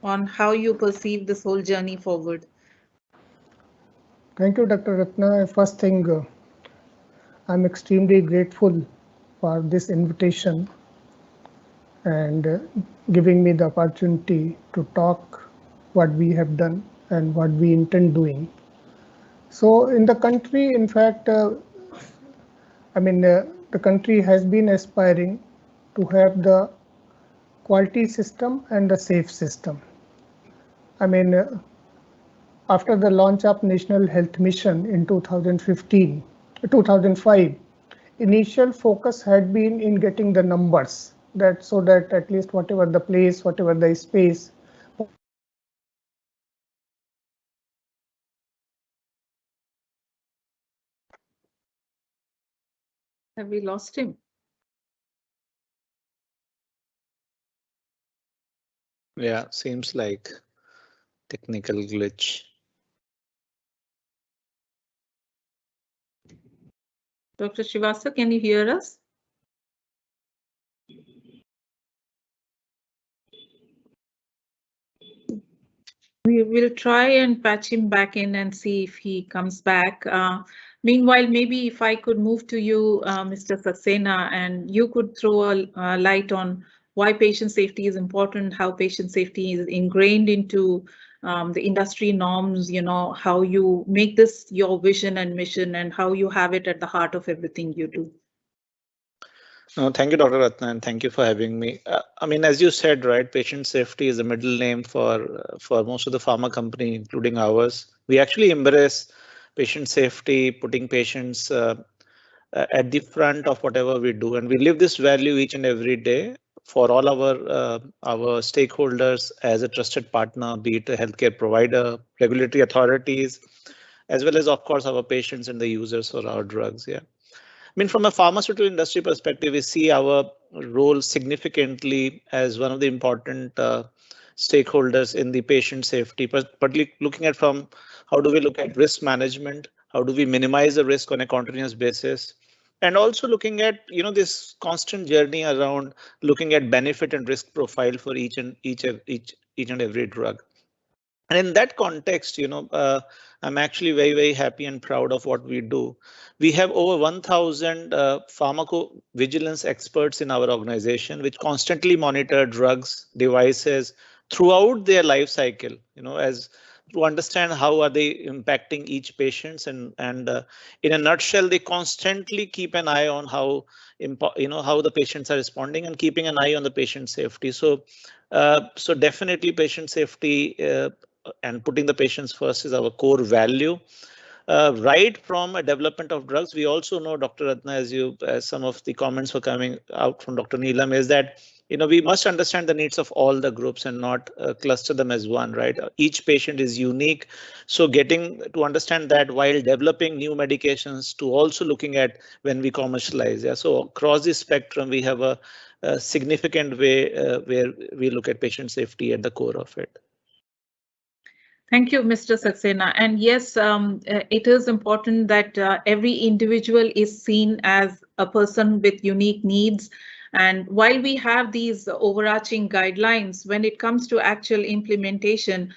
on how you perceive this whole journey forward. Thank you, Dr. Ratna. First thing, I'm extremely grateful for this invitation and giving me the opportunity to talk what we have done and what we intend doing. So in the country, in fact, the country has been aspiring to have the quality system and the safe system. After the launch of National Health Mission in 2005, initial focus had been in getting the numbers, so that at least whatever the place, whatever the space. Have we lost him? Yeah, seems like technical glitch. Dr. Srivastav, can you hear us? We will try and patch him back in and see if he comes back. Meanwhile, maybe if I could move to you, Mr. Saxena, and you could throw a light on why patient safety is important, how patient safety is ingrained into the industry norms, how you make this your vision and mission and how you have it at the heart of everything you do. No, thank you, Dr. Ratna, and thank you for having me. As you said, right, patient safety is a middle name for most of the pharma company, including ours. We actually embrace patient safety, putting patients at the front of whatever we do, and we live this value each and every day for all our stakeholders as a trusted partner, be it a healthcare provider, regulatory authorities, as well as, of course, our patients and the users for our drugs. Yeah. From a pharmaceutical industry perspective, we see our role significantly as one of the important stakeholders in the patient safety, particularly looking at from how do we look at risk management, how do we minimize the risk on a continuous basis, and also looking at this constant journey around looking at benefit and risk profile for each and every drug. And in that context, I'm actually very, very happy and proud of what we do. We have over 1,000 pharmacovigilance experts in our organization, which constantly monitor drugs, devices throughout their life cycle, as to understand how are they impacting each patient. And in a nutshell, they constantly keep an eye on how the patients are responding and keeping an eye on the patient safety. So definitely patient safety and putting the patients first is our core value. Right from a development of drugs, we also know, Dr. Ratna, as some of the comments were coming out from Dr. Neelam, is that we must understand the needs of all the groups and not cluster them as one, right? Each patient is unique. So getting to understand that while developing new medications to also looking at when we commercialize. Yeah. So across the spectrum, we have a significant way where we look at patient safety at the core of it. Thank you, Mr. Saxena. And yes, it is important that every individual is seen as a person with unique needs. And while we have these overarching guidelines, when it comes to actual implementation,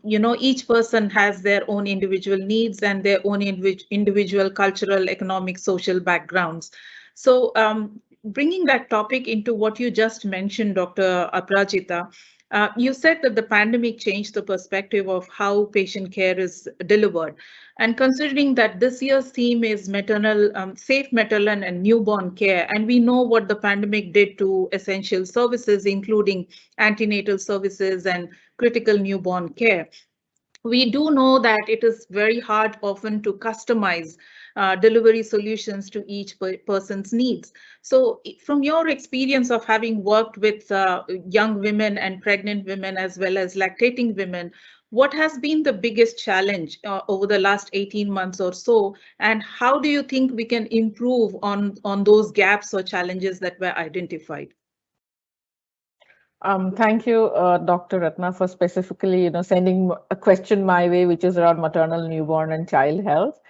each person has their own individual needs and their own individual cultural, economic, social backgrounds. So bringing that topic into what you just mentioned, Dr. Aparajita, you said that the pandemic changed the perspective of how patient care is delivered. And considering that this year's theme is safe maternal and newborn care, and we know what the pandemic did to essential services, including antenatal services and critical newborn care. We do know that it is very hard often to customize delivery solutions to each person's needs. So from your experience of having worked with young women and pregnant women as well as lactating women, what has been the biggest challenge over the last 18 months or so? And how do you think we can improve on those gaps or challenges that were identified? Thank you, Dr. Ratna, for specifically, sending a question my way, which is around maternal, newborn, and child health.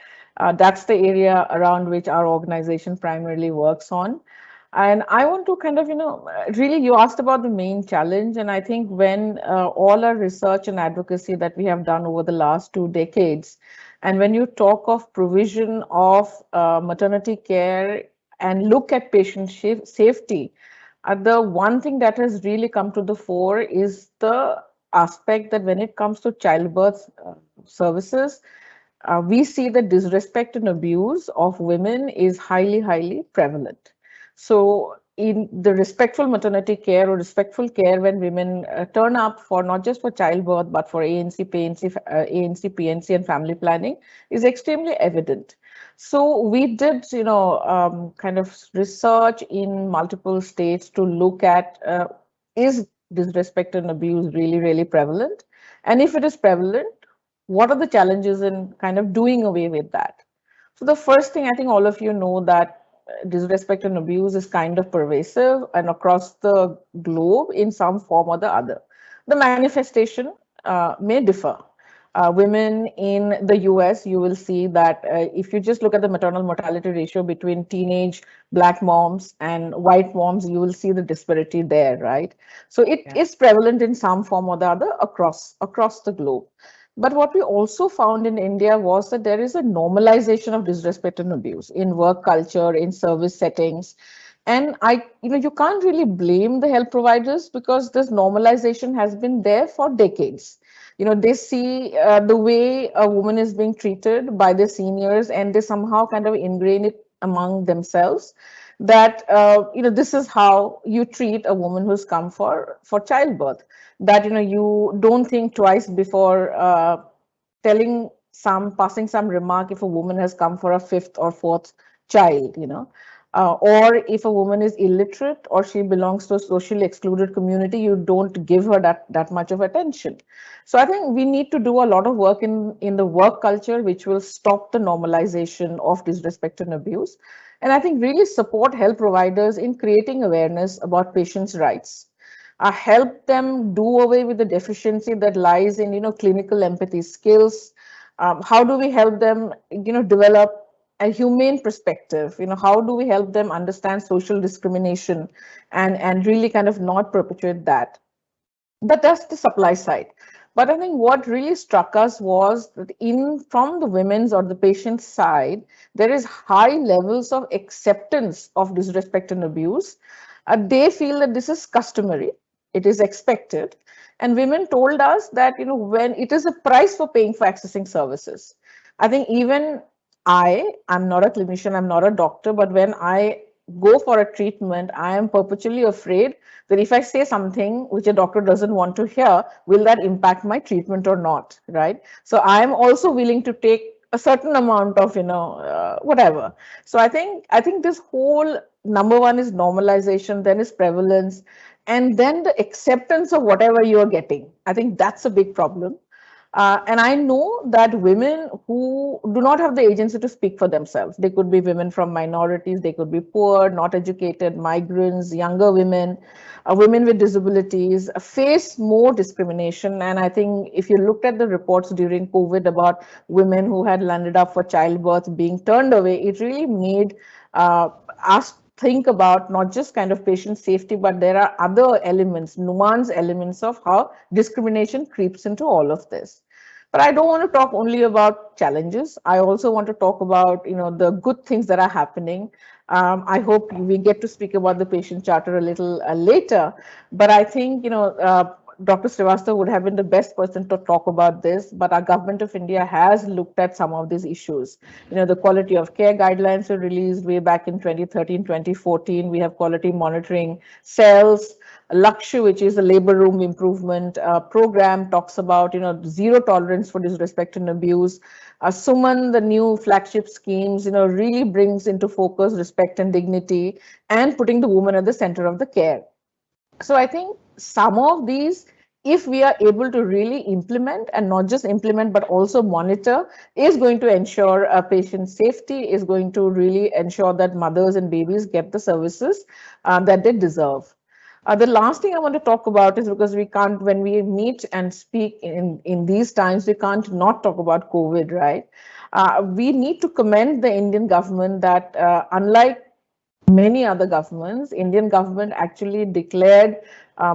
That's the area around which our organization primarily works on. And I want to kind of, really, you asked about the main challenge. And I think when all our research and advocacy that we have done over the last 2 decades, and when you talk of provision of maternity care and look at patient safety, the one thing that has really come to the fore is the aspect that when it comes to childbirth services, we see that disrespect and abuse of women is highly, highly prevalent. So in the respectful maternity care or respectful care when women turn up for not just for childbirth, but for ANC, PNC and family planning is extremely evident. So we did, kind of research in multiple states to look at is disrespect and abuse really, really prevalent? And if it is prevalent, what are the challenges in kind of doing away with that? So the first thing, I think all of you know that disrespect and abuse is kind of pervasive and across the globe in some form or the other. The manifestation may differ. Women in the US, you will see that if you just look at the maternal mortality ratio between teenage Black moms and white moms, you will see the disparity there, right? So it is prevalent in some form or the other across the globe. But what we also found in India was that there is a normalization of disrespect and abuse in work culture, in service settings. And you can't really blame the health providers because this normalization has been there for decades. They see the way a woman is being treated by their seniors and they somehow kind of ingrain it among themselves that, this is how you treat a woman who's come for childbirth, that, you don't think twice before passing some remark if a woman has come for a 5th or 4th child, or if a woman is illiterate or she belongs to a socially excluded community, you don't give her that much of attention. So I think we need to do a lot of work in the work culture, which will stop the normalization of disrespect and abuse. And I think really support health providers in creating awareness about patients' rights. Help them do away with the deficiency that lies in, clinical empathy skills. How do we help them, develop a humane perspective? How do we help them understand social discrimination and really kind of not perpetuate that? But that's the supply side. But I think what really struck us was that from the women's or the patient's side, there is high levels of acceptance of disrespect and abuse. They feel that this is customary, it is expected. And women told us that, when it is a price for paying for accessing services. I think even I'm not a clinician, I'm not a doctor, but when I go for a treatment, I am perpetually afraid that if I say something which a doctor doesn't want to hear, will that impact my treatment or not, right? So I'm also willing to take a certain amount of, whatever. So I think this whole number one is normalization, then is prevalence, and then the acceptance of whatever you are getting. I think that's a big problem. And I know that women who do not have the agency to speak for themselves, they could be women from minorities, they could be poor, not educated, migrants, younger women, women with disabilities, face more discrimination. And I think if you looked at the reports during COVID about women who had landed up for childbirth being turned away, it really made us think about not just kind of patient safety, but there are other elements, nuanced elements of how discrimination creeps into all of this. But I don't want to talk only about challenges. I also want to talk about, the good things that are happening. I hope we get to speak about the patient charter a little later. But I think, Dr. Srivastava would have been the best person to talk about this, but our government of India has looked at some of these issues. The quality of care guidelines were released way back in 2013, 2014. We have quality monitoring cells. Lakshya, which is a labor room improvement program, talks about zero tolerance for disrespect and abuse. Suman, the new flagship schemes, really brings into focus respect and dignity and putting the woman at the center of the care. So I think some of these, if we are able to really implement and not just implement, but also monitor, is going to ensure patient safety, is going to really ensure that mothers and babies get the services that they deserve. The last thing I want to talk about is because we can't, when we meet and speak in these times, we can't not talk about COVID, right? We need to commend the Indian government that unlike many other governments, Indian government actually declared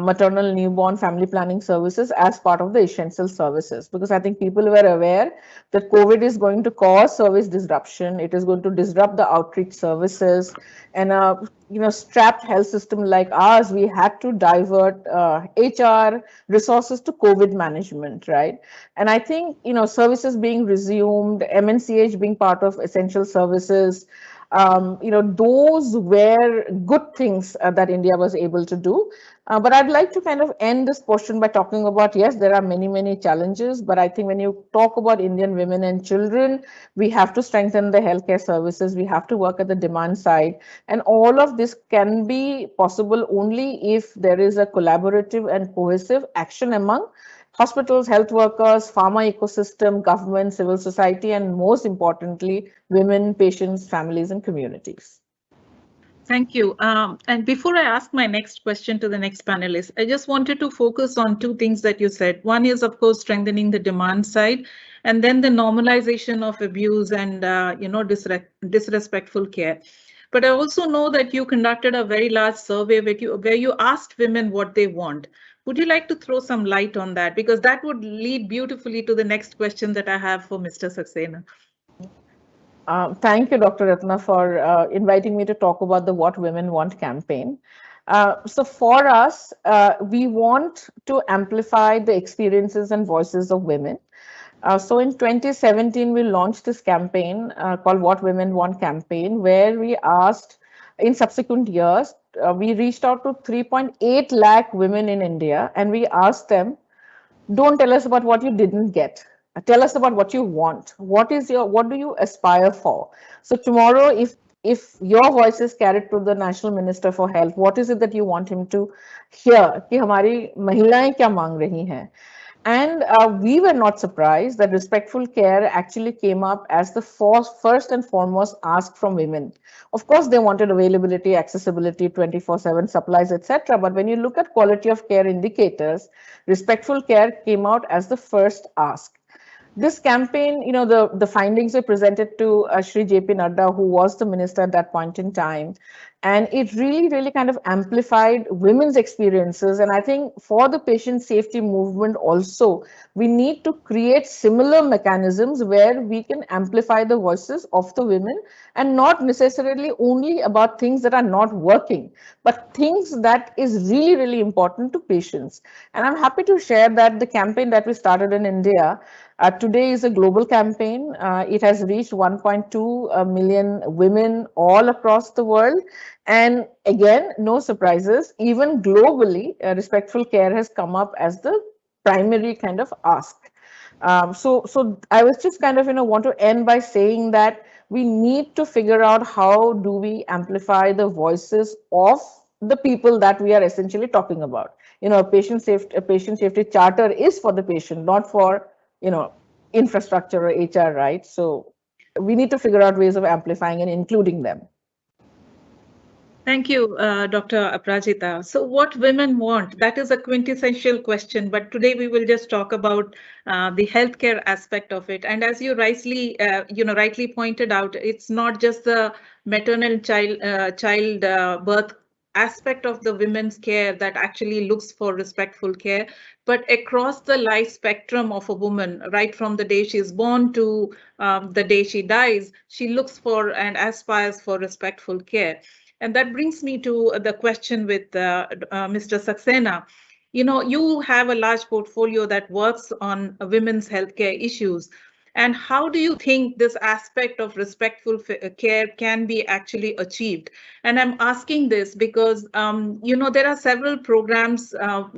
maternal newborn family planning services as part of the essential services, because I think people were aware that COVID is going to cause service disruption. It is going to disrupt the outreach services, and strapped health system like ours, we had to divert HR resources to COVID management, right? And I think services being resumed, MNCH being part of essential services, those were good things that India was able to do. But I'd like to kind of end this portion by talking about, yes, there are many, many challenges, but I think when you talk about Indian women and children, we have to strengthen the healthcare services. We have to work at the demand side. And all of this can be possible only if there is a collaborative and cohesive action among hospitals, health workers, pharma ecosystem, government, civil society, and most importantly, women, patients, families, and communities. Thank you. And before I ask my next question to the next panelist, I just wanted to focus on two things that you said. One is, of course, strengthening the demand side, and then the normalization of abuse and disrespectful care. But I also know that you conducted a very large survey where you asked women what they want. Would you like to throw some light on that? Because that would lead beautifully to the next question that I have for Mr. Saxena. Thank you, Dr. Ratna, for inviting me to talk about the What Women Want campaign. So for us, we want to amplify the experiences and voices of women. So in 2017, we launched this campaign called What Women Want campaign, where we asked, in subsequent years, we reached out to 3.8 lakh women in India, and we asked them, don't tell us about what you didn't get. Tell us about what you want. What do you aspire for? So tomorrow, if your voice is carried to the National Minister for Health, what is it that you want him to hear? कि हमारी महिलाएं क्या मांग रही हैं? And we were not surprised that respectful care actually came up as the first and foremost ask from women. Of course, they wanted availability, accessibility, 24/7 supplies, etc. But when you look at quality of care indicators, respectful care came out as the first ask. This campaign, the findings were presented to Shri J.P. Nadda, who was the minister at that point in time. And it really, really kind of amplified women's experiences. And I think for the patient safety movement also, we need to create similar mechanisms where we can amplify the voices of the women, and not necessarily only about things that are not working, but things that is really, really important to patients. And I'm happy to share that the campaign that we started in India today is a global campaign. It has reached 1.2 million women all across the world. And again, no surprises, even globally, respectful care has come up as the primary kind of ask. So I was just kind of, want to end by saying that we need to figure out how do we amplify the voices of the people that we are essentially talking about. A patient safety charter is for the patient, not for infrastructure or HR, right? So we need to figure out ways of amplifying and including them. Thank you, Dr. Aparajita. So what women want, that is a quintessential question, but today we will just talk about the healthcare aspect of it. And as you rightly pointed out, it's not just the maternal child birth aspect of the women's care that actually looks for respectful care, but across the life spectrum of a woman, right from the day she is born to the day she dies, she looks for and aspires for respectful care. And that brings me to the question with Mr. Saxena. You have a large portfolio that works on women's healthcare issues. And how do you think this aspect of respectful care can be actually achieved? And I'm asking this because, there are several programs,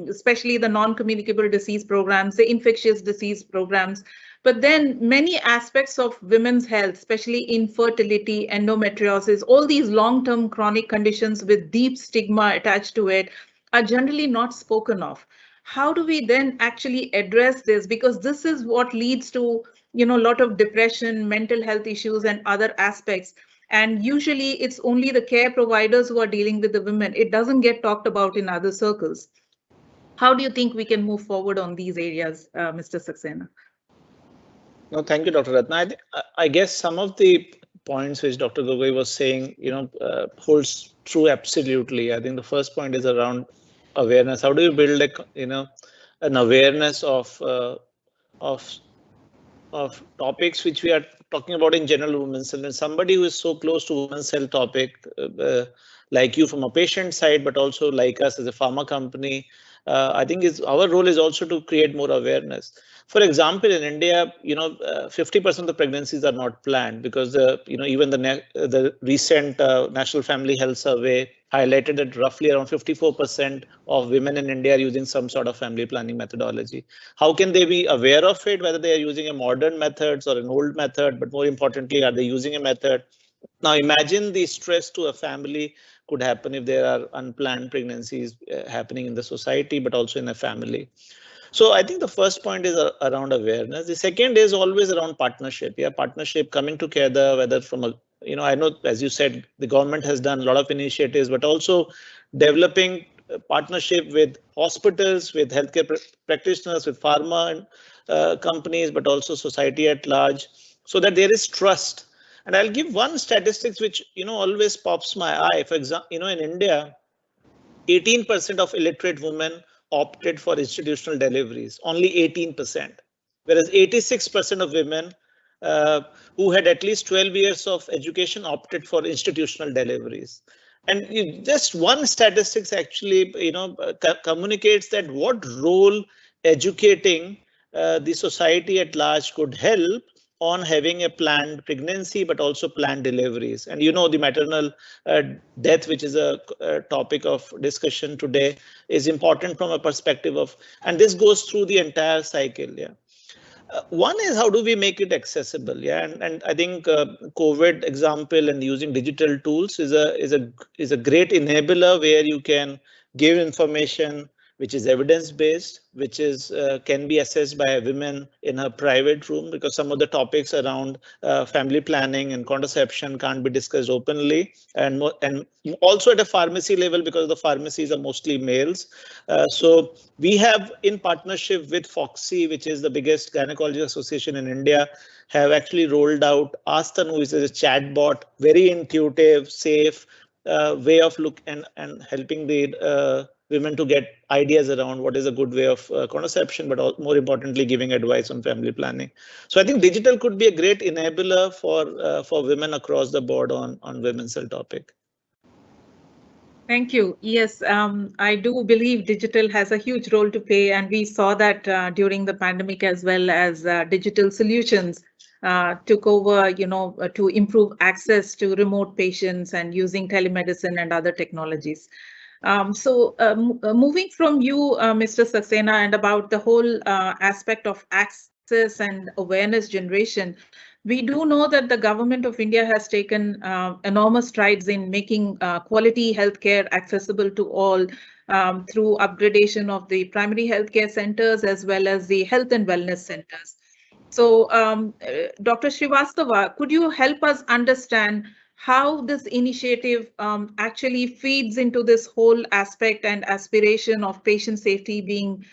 especially the non-communicable disease programs, the infectious disease programs, but then many aspects of women's health, especially infertility, endometriosis, all these long-term chronic conditions with deep stigma attached to it are generally not spoken of. How do we then actually address this? Because this is what leads to, a lot of depression, mental health issues, and other aspects. And usually it's only the care providers who are dealing with the women. It doesn't get talked about in other circles. How do you think we can move forward on these areas, Mr. Saxena? No, thank you, Dr. Ratna. I guess some of the points which Dr. Gogoi was saying, holds true absolutely. I think the first point is around awareness. How do you build an awareness of topics which we are talking about in general women's health? And somebody who is so close to women's health topic, like you from a patient side, but also like us as a pharma company, I think our role is also to create more awareness. For example, in India, 50% of the pregnancies are not planned because even the recent National Family Health Survey highlighted that roughly around 54% of women in India are using some sort of family planning methodology. How can they be aware of it, whether they are using a modern methods or an old method, but more importantly, are they using a method? Now imagine the stress to a family could happen if there are unplanned pregnancies happening in the society, but also in a family. So I think the first point is around awareness. The second is always around partnership. Yeah, partnership, coming together, whether from I know, as you said, the government has done a lot of initiatives, but also developing partnership with hospitals, with healthcare practitioners, with pharma companies, but also society at large, so that there is trust. And I'll give one statistics which always pops my eye. For example, in India, 18% of illiterate women opted for institutional deliveries, only 18%, whereas 86% of women who had at least 12 years of education opted for institutional deliveries. And just one statistics actually communicates that what role educating the society at large could help on having a planned pregnancy, but also planned deliveries. And the maternal death, which is a topic of discussion today, is important from a perspective of, and this goes through the entire cycle. Yeah. One is, how do we make it accessible? Yeah, and I think COVID example and using digital tools is a great enabler where you can give information which is evidence-based, which is can be assessed by a woman in her private room, because some of the topics around family planning and contraception can't be discussed openly, and also at a pharmacy level, because the pharmacies are mostly males. So we have, in partnership with FOXY, which is the biggest gynecology association in India, have actually rolled out Ask Tanu, which is a chatbot, very intuitive, safe way of look and helping the women to get ideas around what is a good way of contraception, but more importantly, giving advice on family planning. So I think digital could be a great enabler for women across the board on women's health topic. Thank you. Yes, I do believe digital has a huge role to play, and we saw that during the pandemic, as well as digital solutions took over, to improve access to remote patients and using telemedicine and other technologies. So moving from you, Mr. Saxena, and about the whole aspect of access and awareness generation, we do know that the government of India has taken enormous strides in making quality healthcare accessible to all through upgradation of the primary healthcare centers as well as the health and wellness centers. So, Dr. Srivastava, could you help us understand how this initiative actually feeds into this whole aspect and aspiration of patient safety being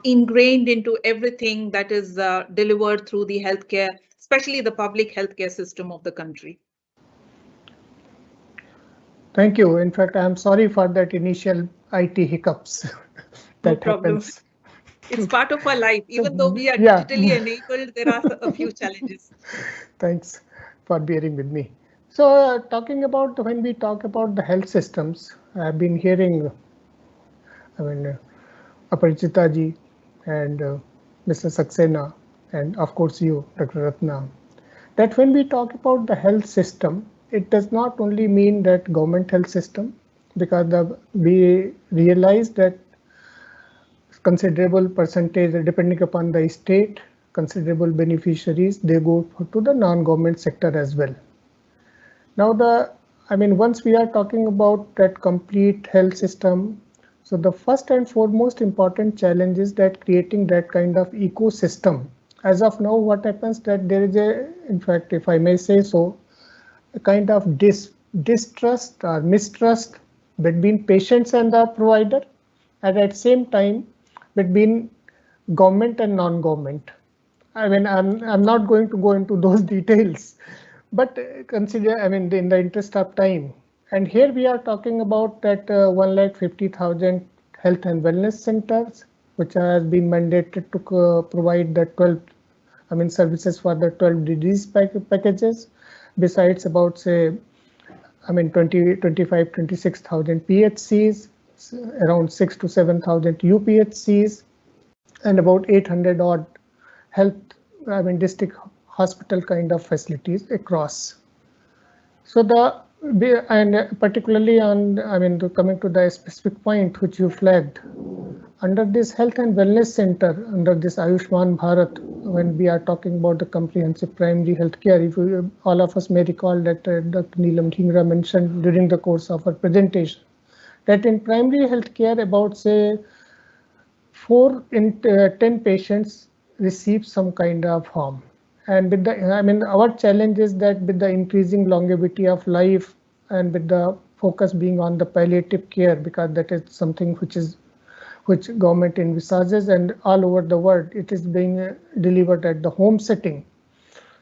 ingrained into everything that is delivered through the healthcare, especially the public healthcare system of the country? Thank you. In fact, I'm sorry for that initial IT hiccups. No problem. Happens. It's part of our life. Even though we are digitally enabled, there are a few challenges. Thanks for bearing with me. So when we talk about the health systems, I've been hearing, Aparijita ji and Mr. Saxena, and of course you, Dr. Ratna, that when we talk about the health system, it does not only mean that government health system, because we realize that considerable percentage, depending upon the state, considerable beneficiaries, they go to the non-government sector as well. Now once we are talking about that complete health system, so the first and foremost important challenge is that creating that kind of ecosystem. As of now, what happens that there is in fact, if I may say so, a kind of distrust or mistrust between patients and the provider, and at the same time between government and non-government. I mean, I'm not going to go into those details, but consider, I mean, in the interest of time, and here we are talking about that 150,000 health and wellness centers, which has been mandated to provide the 12, I mean, services for the 12 disease packages, besides about, say, I mean, 25, 26,000 PHCs, around 6 to 7,000 UPHCs, and about 800 odd health, I mean, district hospital kind of facilities across. So and particularly on, I mean, coming to the specific point which you flagged, under this health and wellness center, under this Ayushman Bharat, when we are talking about the comprehensive primary health care, if all of us may recall that Dr. Neelam Dhingra mentioned during the course of her presentation, that in primary health care, about, say, 4 in 10 patients receive some kind of harm. And with the, I mean, our challenge is that with the increasing longevity of life and with the focus being on the palliative care, because that is something which government envisages, and all over the world it is being delivered at the home setting.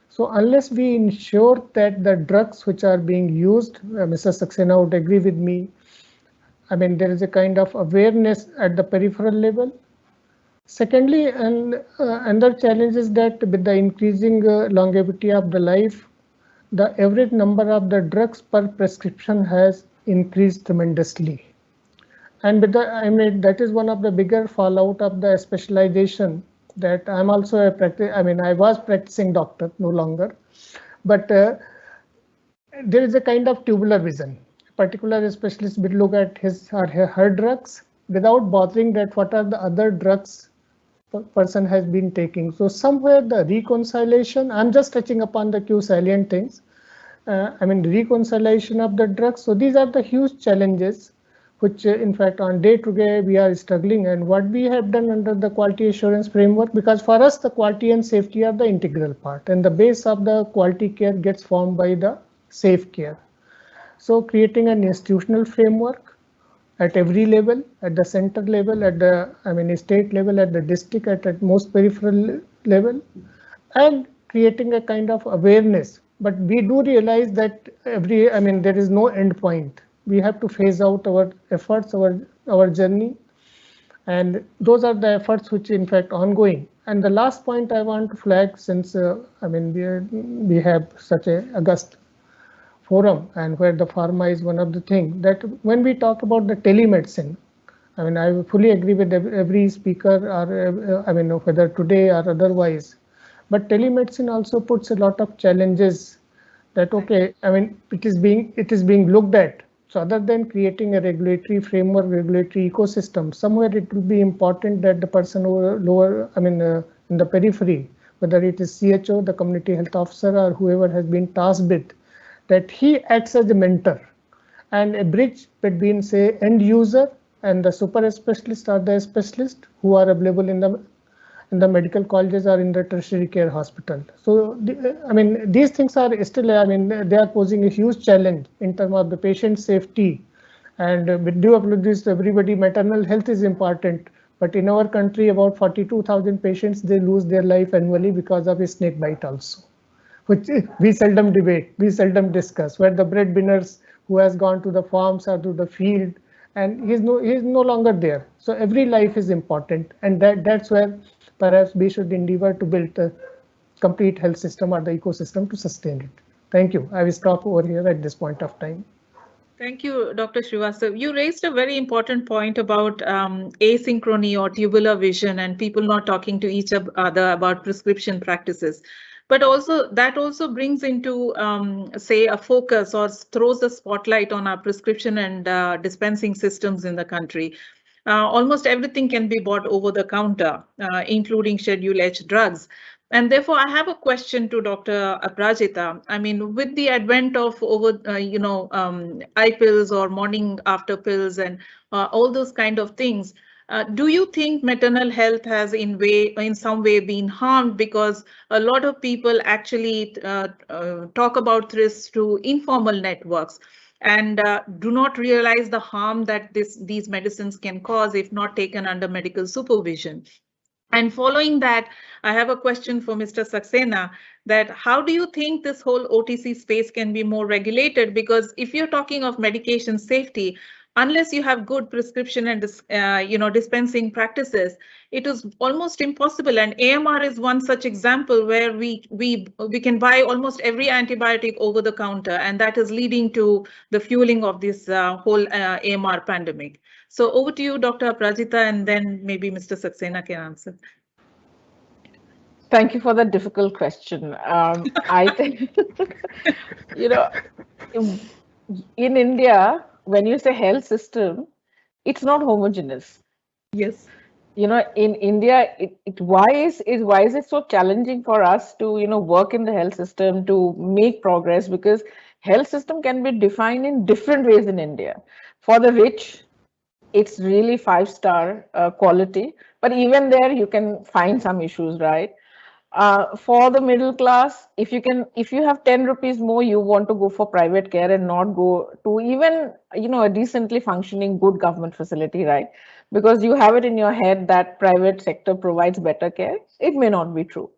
So unless we ensure that the drugs which are being used, Mr. Saxena would agree with me, I mean, there is a kind of awareness at the peripheral level. Secondly, and another challenge is that with the increasing longevity of the life, the average number of the drugs per prescription has increased tremendously. And with the, I mean, that is one of the bigger fallout of the specialization, that I'm also a practice, I mean, I was practicing doctor, no longer, but there is a kind of tubular vision. A particular specialist will look at his or her drugs without bothering that what are the other drugs person has been taking. So somewhere the reconciliation, I'm just touching upon the few salient things. I mean, reconciliation of the drugs. So these are the huge challenges which in fact on day to day we are struggling, and what we have done under the quality assurance framework, because for us the quality and safety are the integral part, and the base of the quality care gets formed by the safe care. So creating an institutional framework at every level, at the center level, at the, I mean, state level, at the district, at most peripheral level, and creating a kind of awareness. But we do realize that I mean, there is no end point. We have to phase out our efforts, our journey, and those are the efforts which in fact ongoing. And the last point I want to flag, since I mean, we have such a august forum, and where the pharma is one of the things, that when we talk about the telemedicine, I mean, I fully agree with every speaker, or I mean, whether today or otherwise, but telemedicine also puts a lot of challenges. That, okay, I mean, it is being looked at. So other than creating a regulatory framework, regulatory ecosystem, somewhere it will be important that the person lower, I mean, in the periphery, whether it is CHO, the community health officer, or whoever has been tasked with, that he acts as a mentor and a bridge between, say, end user and the super specialist or the specialist who are available in the medical colleges or in the tertiary care hospital. So, I mean, these things are still, I mean, they are posing a huge challenge in terms of the patient safety. And with due apologies to everybody, maternal health is important. But in our country, about 42,000 patients, they lose their life annually because of a snake bite also, which we seldom debate, we seldom discuss, where the breadwinners who has gone to the farms or to the field, and he's no longer there. So every life is important, and that's where perhaps we should endeavor to build a complete health system or the ecosystem to sustain it. Thank you. I will stop over here at this point of time. Thank you, Dr. Srivastav. You raised a very important point about asynchrony or tubular vision and people not talking to each other about prescription practices. But also that also brings into, say, a focus or throws the spotlight on our prescription and dispensing systems in the country. Almost everything can be bought over the counter, including Schedule H drugs. And therefore, I have a question to Dr. Aparajita. I mean, with the advent of eye pills or morning after pills and all those kind of things, Do you think maternal health has in some way been harmed, because a lot of people actually talk about this through informal networks and do not realize the harm that these medicines can cause if not taken under medical supervision? And following that, I have a question for Mr. Saxena, that how do you think this whole OTC space can be more regulated? Because if you're talking of medication safety, unless you have good prescription and dispensing practices, it is almost impossible. And AMR is one such example where we can buy almost every antibiotic over the counter, and that is leading to the fueling of this whole AMR pandemic. So over to you, Dr. Aparajita, and then maybe Mr. Saxena can answer. Thank you for that difficult question. I think, in India, when you say health system, it's not homogeneous. Yes. In India, why is it so challenging for us to, work in the health system to make progress? Because health system can be defined in different ways in India. For the rich, it's really 5-star quality, but even there you can find some issues, right? For the middle class, if you have 10 rupees more, you want to go for private care and not go to even, a decently functioning good government facility, right? Because you have it in your head that private sector provides better care. It may not be true.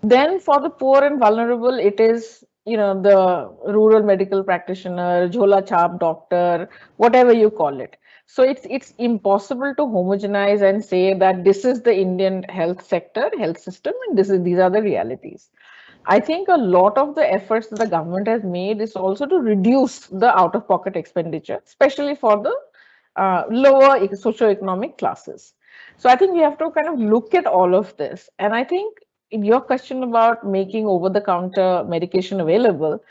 Then for the poor and vulnerable, it is, the rural medical practitioner, jhola chap doctor, whatever you call it. So it's impossible to homogenize and say that this is the Indian health sector, health system, and these are the realities. I think a lot of the efforts that the government has made is also to reduce the out-of-pocket expenditure, especially for the lower socioeconomic classes. So I think we have to kind of look at all of this. And I think in your question about making over-the-counter medication available,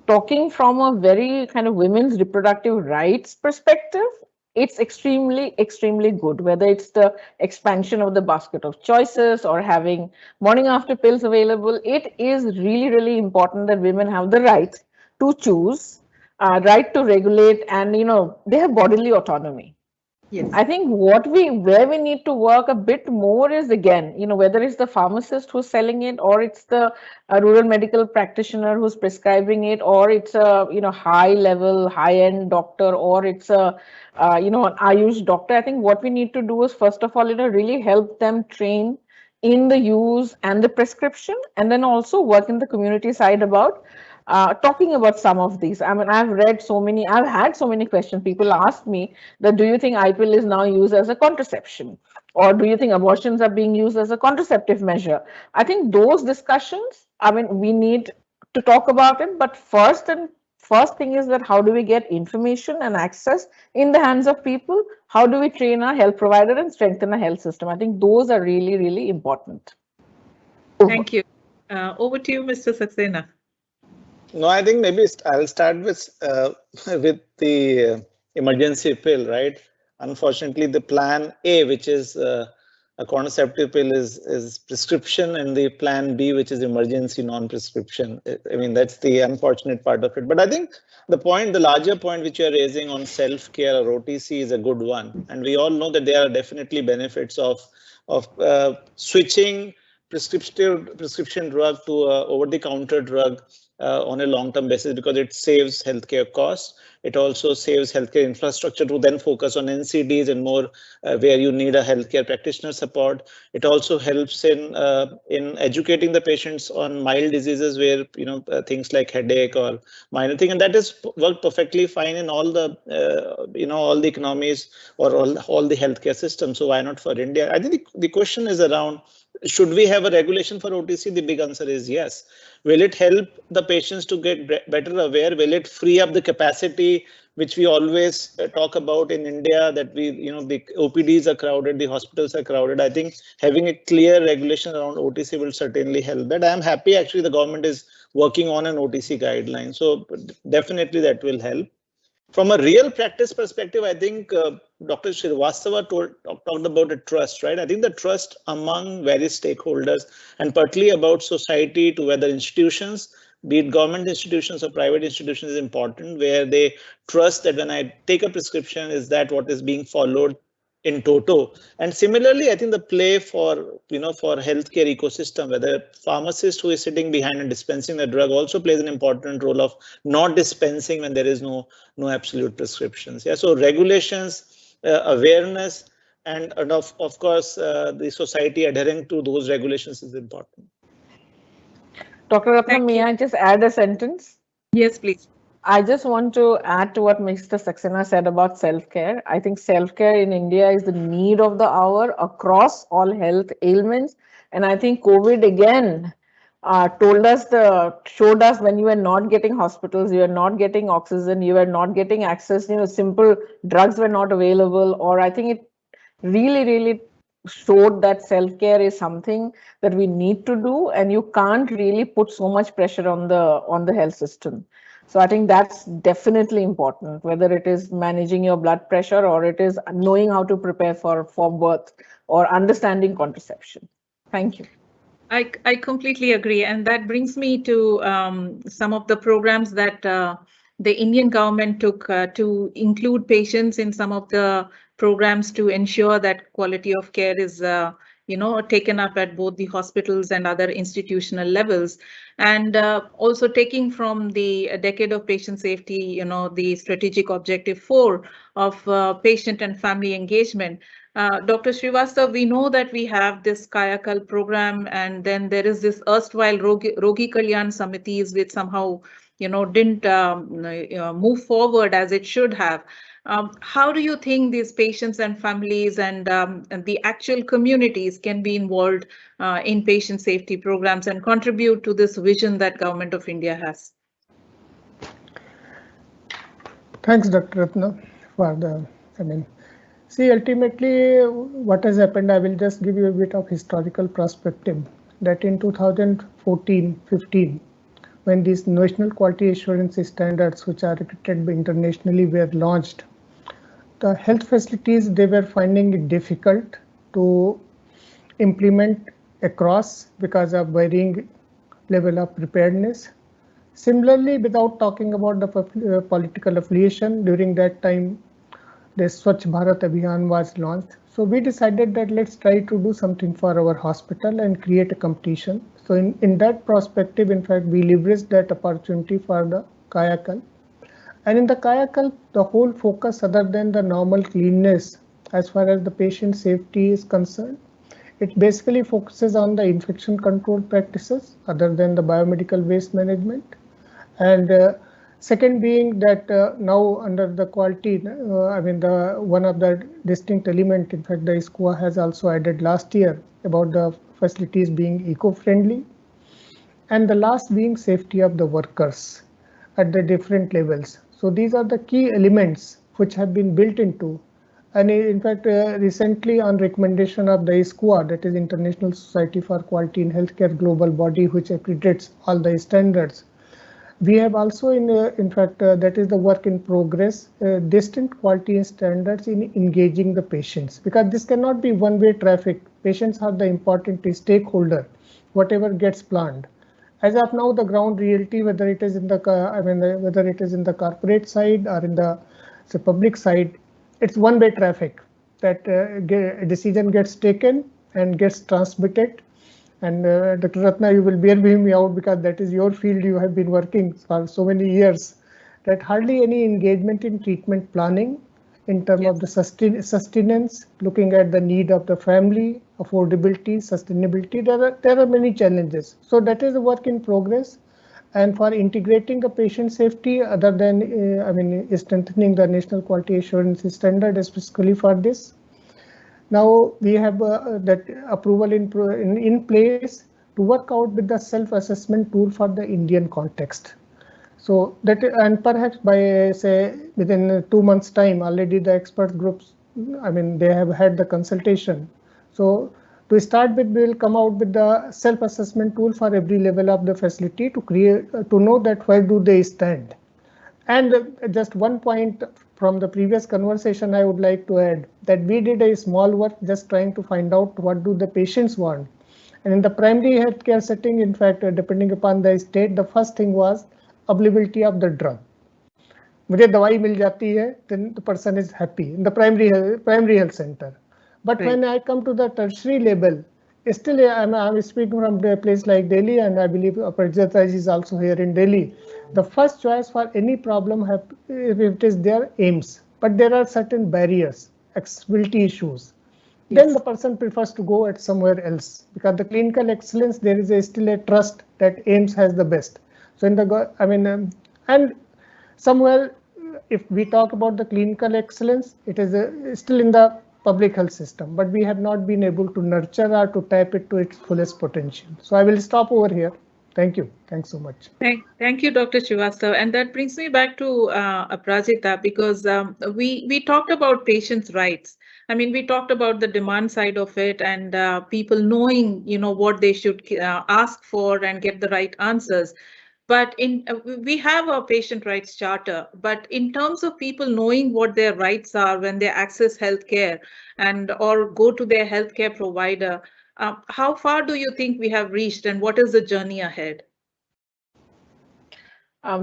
talking from a very kind of women's reproductive rights perspective, it's extremely, extremely good, whether it's the expansion of the basket of choices or having morning after pills available. It is really, really important that women have the right to choose, right to regulate, and, they have bodily autonomy. Yes. I think where we need to work a bit more is, again, whether it's the pharmacist who's selling it, or it's the rural medical practitioner who's prescribing it, or it's a, high level, high end doctor, or it's a, an Ayush doctor. I think what we need to do is, first of all, really help them train in the use and the prescription, and then also work in the community side about talking about some of these. I mean, I've had so many questions. People ask me that, do you think IPIL is now used as a contraception? Or do you think abortions are being used as a contraceptive measure? I think those discussions, we need to talk about it. But first thing is that how do we get information and access in the hands of people? How do we train our health provider and strengthen our health system? I think those are really, really important. Thank you. Over to you, Mr. Saxena. No, I think maybe I'll start with the emergency pill, right? Unfortunately, the plan A, which is a contraceptive pill, is prescription, and the plan B, which is emergency non-prescription. I mean, that's the unfortunate part of it. But I think the larger point which you're raising on self-care or OTC is a good one. And we all know that there are definitely benefits of switching prescription drug to over-the-counter drug on a long-term basis, because it saves healthcare costs. It also saves healthcare infrastructure to then focus on NCDs and more where you need a healthcare practitioner support. It also helps in educating the patients on mild diseases where things like headache or minor thing, and that is worked perfectly fine in all the all the economies or all the healthcare systems. So why not for India? I think the question is around, should we have a regulation for OTC? The big answer is yes. Will it help the patients to get better aware? Will it free up the capacity, which we always talk about in India, that the OPDs are crowded, the hospitals are crowded? I think having a clear regulation around OTC will certainly help that. I am happy actually the government is working on an OTC guideline. So definitely that will help. From a real practice perspective, I think Dr. Srivastava talked about the trust, right? I think the trust among various stakeholders, and partly about society to whether institutions, be it government institutions or private institutions, is important, where they trust that when I take a prescription, is that what is being followed in toto. And similarly, I think the play for for healthcare ecosystem, whether pharmacist who is sitting behind and dispensing the drug also plays an important role of not dispensing when there is no absolute prescriptions. Yeah, so regulations, awareness, and of course the society adhering to those regulations is important. Dr. Ratna, may I just add a sentence? Yes, please. I just want to add to what Mr. Saxena said about self-care. I think self-care in India is the need of the hour across all health ailments. And I think COVID again showed us when you were not getting hospitals, you were not getting oxygen, you were not getting access, simple drugs were not available, or I think it really showed that self-care is something that we need to do, and you can't really put so much pressure on the health system. So I think that's definitely important, whether it is managing your blood pressure or it is knowing how to prepare for birth or understanding contraception. Thank you. I completely agree. And that brings me to some of the programs that the Indian government took to include patients in some of the programs to ensure that quality of care is taken up at both the hospitals and other institutional levels. And also taking from the decade of patient safety, the strategic objective 4 of patient and family engagement. Dr. Srivastav, we know that we have this Kayakalp program, and then there is this erstwhile Rogi Kalyan Samitis, which somehow, didn't move forward as it should have. How do you think these patients and families and the actual communities can be involved in patient safety programs and contribute to this vision that Government of India has? Thanks, Dr. Ratna, for the, see, ultimately what has happened, I will just give you a bit of historical perspective, that in 2014-15, when these national quality assurance standards, which are repeated internationally, were launched, the health facilities, they were finding it difficult to implement across because of varying level of preparedness. Similarly, without talking about the political affiliation, during that time, the Swachh Bharat Abhiyan was launched. So we decided that let's try to do something for our hospital and create a competition. So in that perspective, in fact, we leveraged that opportunity for the Kayakalp. And in the Kayakalp, the whole focus, other than the normal cleanness, as far as the patient safety is concerned, it basically focuses on the infection control practices, other than the biomedical waste management. And second being that now under the quality, one of the distinct element, in fact, the ISQA has also added last year about the facilities being eco-friendly. And the last being safety of the workers at the different levels. So these are the key elements which have been built into. And in fact, recently on recommendation of the ISQA, that is International Society for Quality in Healthcare global body, which accreditates all the standards, we have also, in fact, that is the work in progress, distinct quality standards in engaging the patients, because this cannot be one-way traffic. Patients are the important stakeholder, whatever gets planned. As of now, the ground reality, whether it is in the, whether it is in the corporate side or in the public side, it's one-way traffic. That a decision gets taken and gets transmitted. And Dr. Ratna, you will bear me out because that is your field. You have been working for so many years. That hardly any engagement in treatment planning in terms of the sustenance, looking at the need of the family, affordability, sustainability. There are many challenges. So that is a work in progress. And for integrating the patient safety, other than strengthening the national quality assurance standard, especially for this. Now we have that approval in place to work out with the self-assessment tool for the Indian context. So that, and perhaps by say within 2 months' time, already the expert groups, they have had the consultation. So to start with, we will come out with the self-assessment tool for every level of the facility to create, to know that where do they stand. And just one point from the previous conversation, I would like to add that we did a small work just trying to find out what do the patients want. And in the primary healthcare setting, in fact, depending upon the state, the first thing was availability of the drug. मुझे दवाई मिल जाती है, then the person is happy in the primary health center. But Right. when I come to the tertiary level, still I'm speaking from a place like Delhi, and I believe Parajat is also here in Delhi. The first choice for any problem if it is there, AIMS, but there are certain barriers, accessibility issues. Then the person prefers to go at somewhere else, because the clinical excellence, there is still a trust that AIMS has the best. So in the, and somewhere, if we talk about the clinical excellence, it is still in the public health system, but we have not been able to nurture or to tap it to its fullest potential. So I will stop over here. Thank you. Thanks so much. Thank you, Dr. Srivastav. And that brings me back to Aprajita, because we talked about patients' rights. I mean, we talked about the demand side of it, and people knowing, what they should ask for and get the right answers. But we have a patient rights charter, but in terms of people knowing what their rights are when they access healthcare or go to their healthcare provider, how far do you think we have reached, and what is the journey ahead?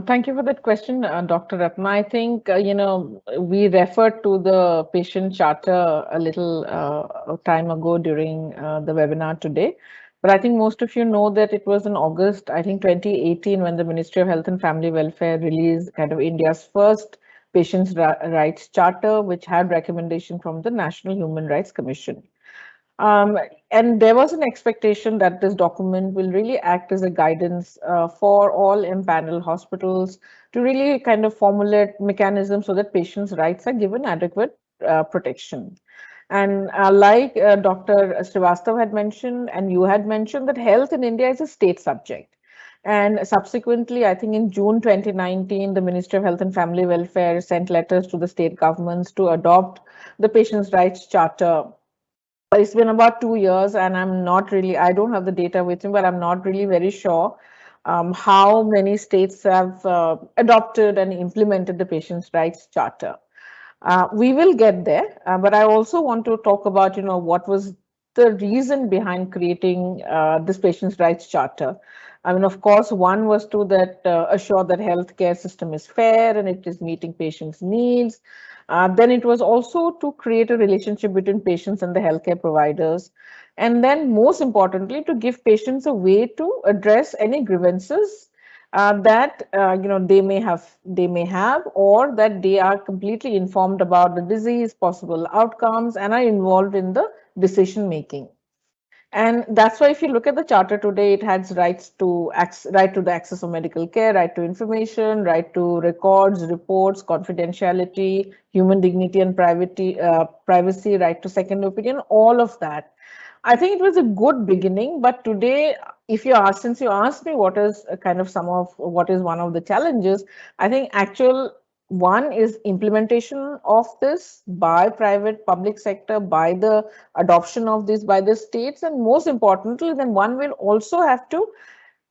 Thank you for that question, Dr. Ratna. I think, we referred to the patient charter a little time ago during the webinar today. But I think most of you know that it was in August, I think 2018, when the Ministry of Health and Family Welfare released kind of India's first patients' rights charter, which had recommendation from the National Human Rights Commission. And there was an expectation that this document will really act as a guidance for all empaneled hospitals to really kind of formulate mechanisms so that patients' rights are given adequate protection. And like Dr. Srivastav had mentioned, and you had mentioned, that health in India is a state subject. And subsequently, I think in June 2019, the Ministry of Health and Family Welfare sent letters to the state governments to adopt the Patients' Rights Charter. It's been about 2 years, and I don't have the data with me, but I'm not really very sure how many states have adopted and implemented the Patients' Rights Charter. We will get there, but I also want to talk about, what was the reason behind creating this Patients' Rights Charter. I mean, of course, one was to assure that healthcare system is fair and it is meeting patients' needs. Then it was also to create a relationship between patients and the healthcare providers. And then most importantly, to give patients a way to address any grievances that they may have, or that they are completely informed about the disease, possible outcomes, and are involved in the decision making. And that's why if you look at the charter today, it has right to the access of medical care, right to information, right to records, reports, confidentiality, human dignity and privacy, right to second opinion, all of that. I think it was a good beginning, but today, since you asked me what is one of the challenges, I think one is implementation of this by private public sector, by the adoption of this by the states, and most importantly, then one will also have to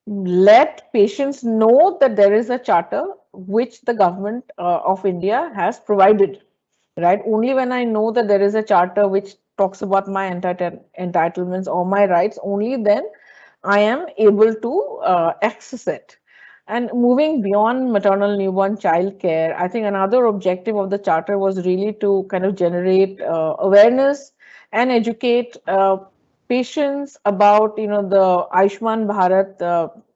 let patients know that there is a charter which the government of India has provided, right? Only when I know that there is a charter which talks about my entitlements or my rights, only then I am able to access it. And moving beyond maternal newborn child care, I think another objective of the charter was really to kind of generate awareness and educate patients about, the Ayushman Bharat,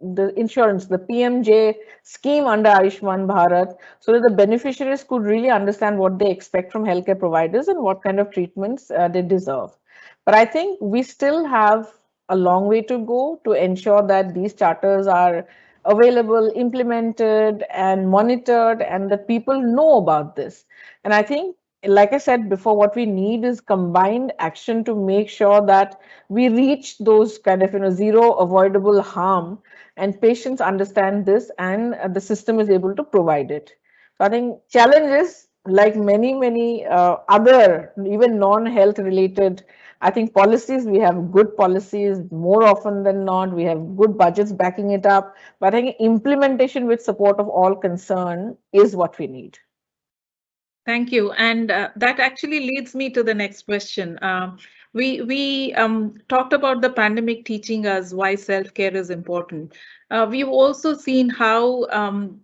the insurance, the PMJ scheme under Ayushman Bharat, so that the beneficiaries could really understand what they expect from healthcare providers and what kind of treatments they deserve. But I think we still have a long way to go to ensure that these charters are available, implemented, and monitored, and that people know about this. And I think, like I said before, what we need is combined action to make sure that we reach those kind of zero avoidable harm, and patients understand this, and the system is able to provide it. So I think challenges, like many other even non-health related, I think policies, we have good policies more often than not. We have good budgets backing it up. But I think implementation with support of all concerned is what we need. Thank you. And that actually leads me to the next question. We talked about the pandemic teaching us why self-care is important. We've also seen how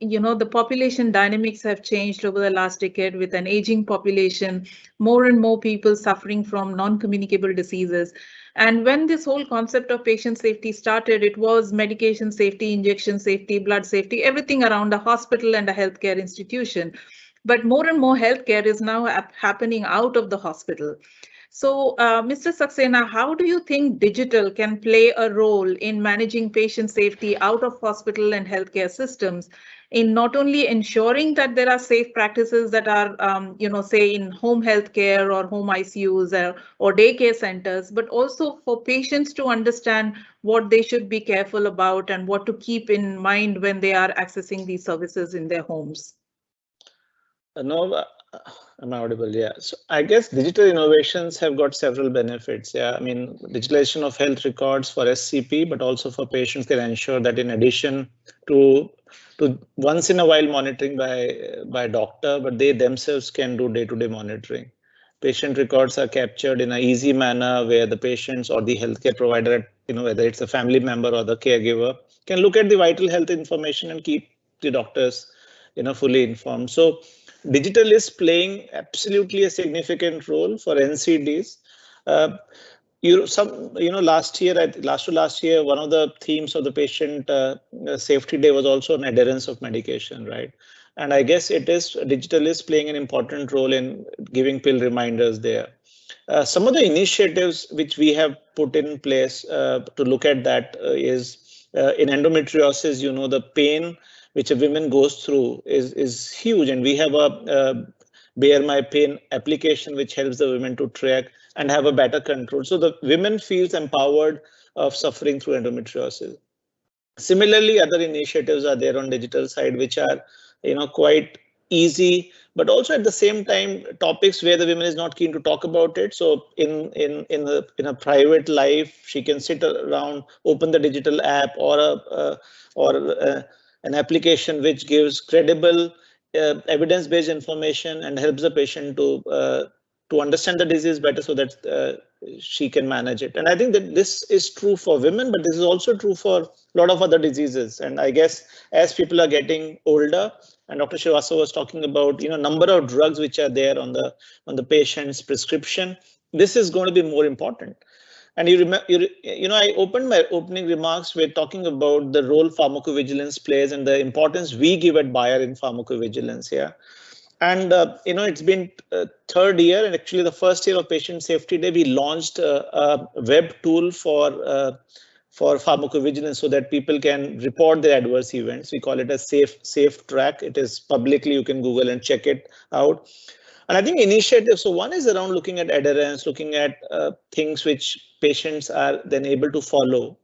the population dynamics have changed over the last decade with an aging population, more and more people suffering from non-communicable diseases. And when this whole concept of patient safety started, it was medication safety, injection safety, blood safety, everything around a hospital and a healthcare institution. But more and more healthcare is now happening out of the hospital. So, Mr. Saxena, how do you think digital can play a role in managing patient safety out of hospital and healthcare systems, in not only ensuring that there are safe practices that are, say in home healthcare or home ICUs or daycare centers, but also for patients to understand what they should be careful about and what to keep in mind when they are accessing these services in their homes? No, I'm audible. Yeah. So I guess digital innovations have got several benefits. Yeah. I mean, digitalization of health records for SCP, but also for patients can ensure that in addition to once in a while monitoring by doctor, but they themselves can do day-to-day monitoring. Patient records are captured in an easy manner where the patients or the healthcare provider, whether it's a family member or the caregiver, can look at the vital health information and keep the doctors, fully informed. So digital is playing absolutely a significant role for NCDs. Last year, one of the themes of the patient safety day was also an adherence of medication, right? And I guess digital is playing an important role in giving pill reminders there. Some of the initiatives which we have put in place to look at that is in endometriosis, the pain which a woman goes through is huge, and we have a Bear My Pain application which helps the women to track and have a better control. So the women feels empowered of suffering through endometriosis. Similarly, other initiatives are there on digital side which are quite easy, but also at the same time topics where the women is not keen to talk about it. So in a private life, she can sit around, open the digital app or an application which gives credible evidence-based information and helps the patient to understand the disease better so that she can manage it. And I think that this is true for women, but this is also true for a lot of other diseases. And I guess as people are getting older, and Dr. Srivastava was talking about, number of drugs which are there on the patient's prescription, this is going to be more important. And I opened my opening remarks with talking about the role pharmacovigilance plays and the importance we give at Bayer in pharmacovigilance here. And it's been third year, and actually the first year of Patient Safety Day, we launched a web tool for pharmacovigilance so that people can report their adverse events. We call it a safe track. It is publicly, you can Google and check it out. And I think initiatives, so one is around looking at adherence, looking at things which patients are then able to follow,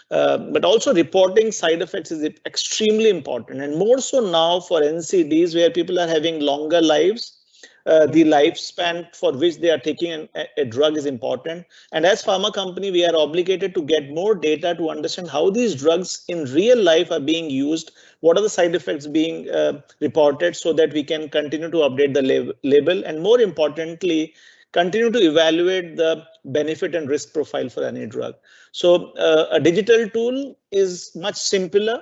but also reporting side effects is extremely important, and more so now for NCDs where people are having longer lives. The lifespan for which they are taking a drug is important. And as pharma company, we are obligated to get more data to understand how these drugs in real life are being used, what are the side effects being reported, so that we can continue to update the label, and more importantly, continue to evaluate the benefit and risk profile for any drug. So a digital tool is much simpler.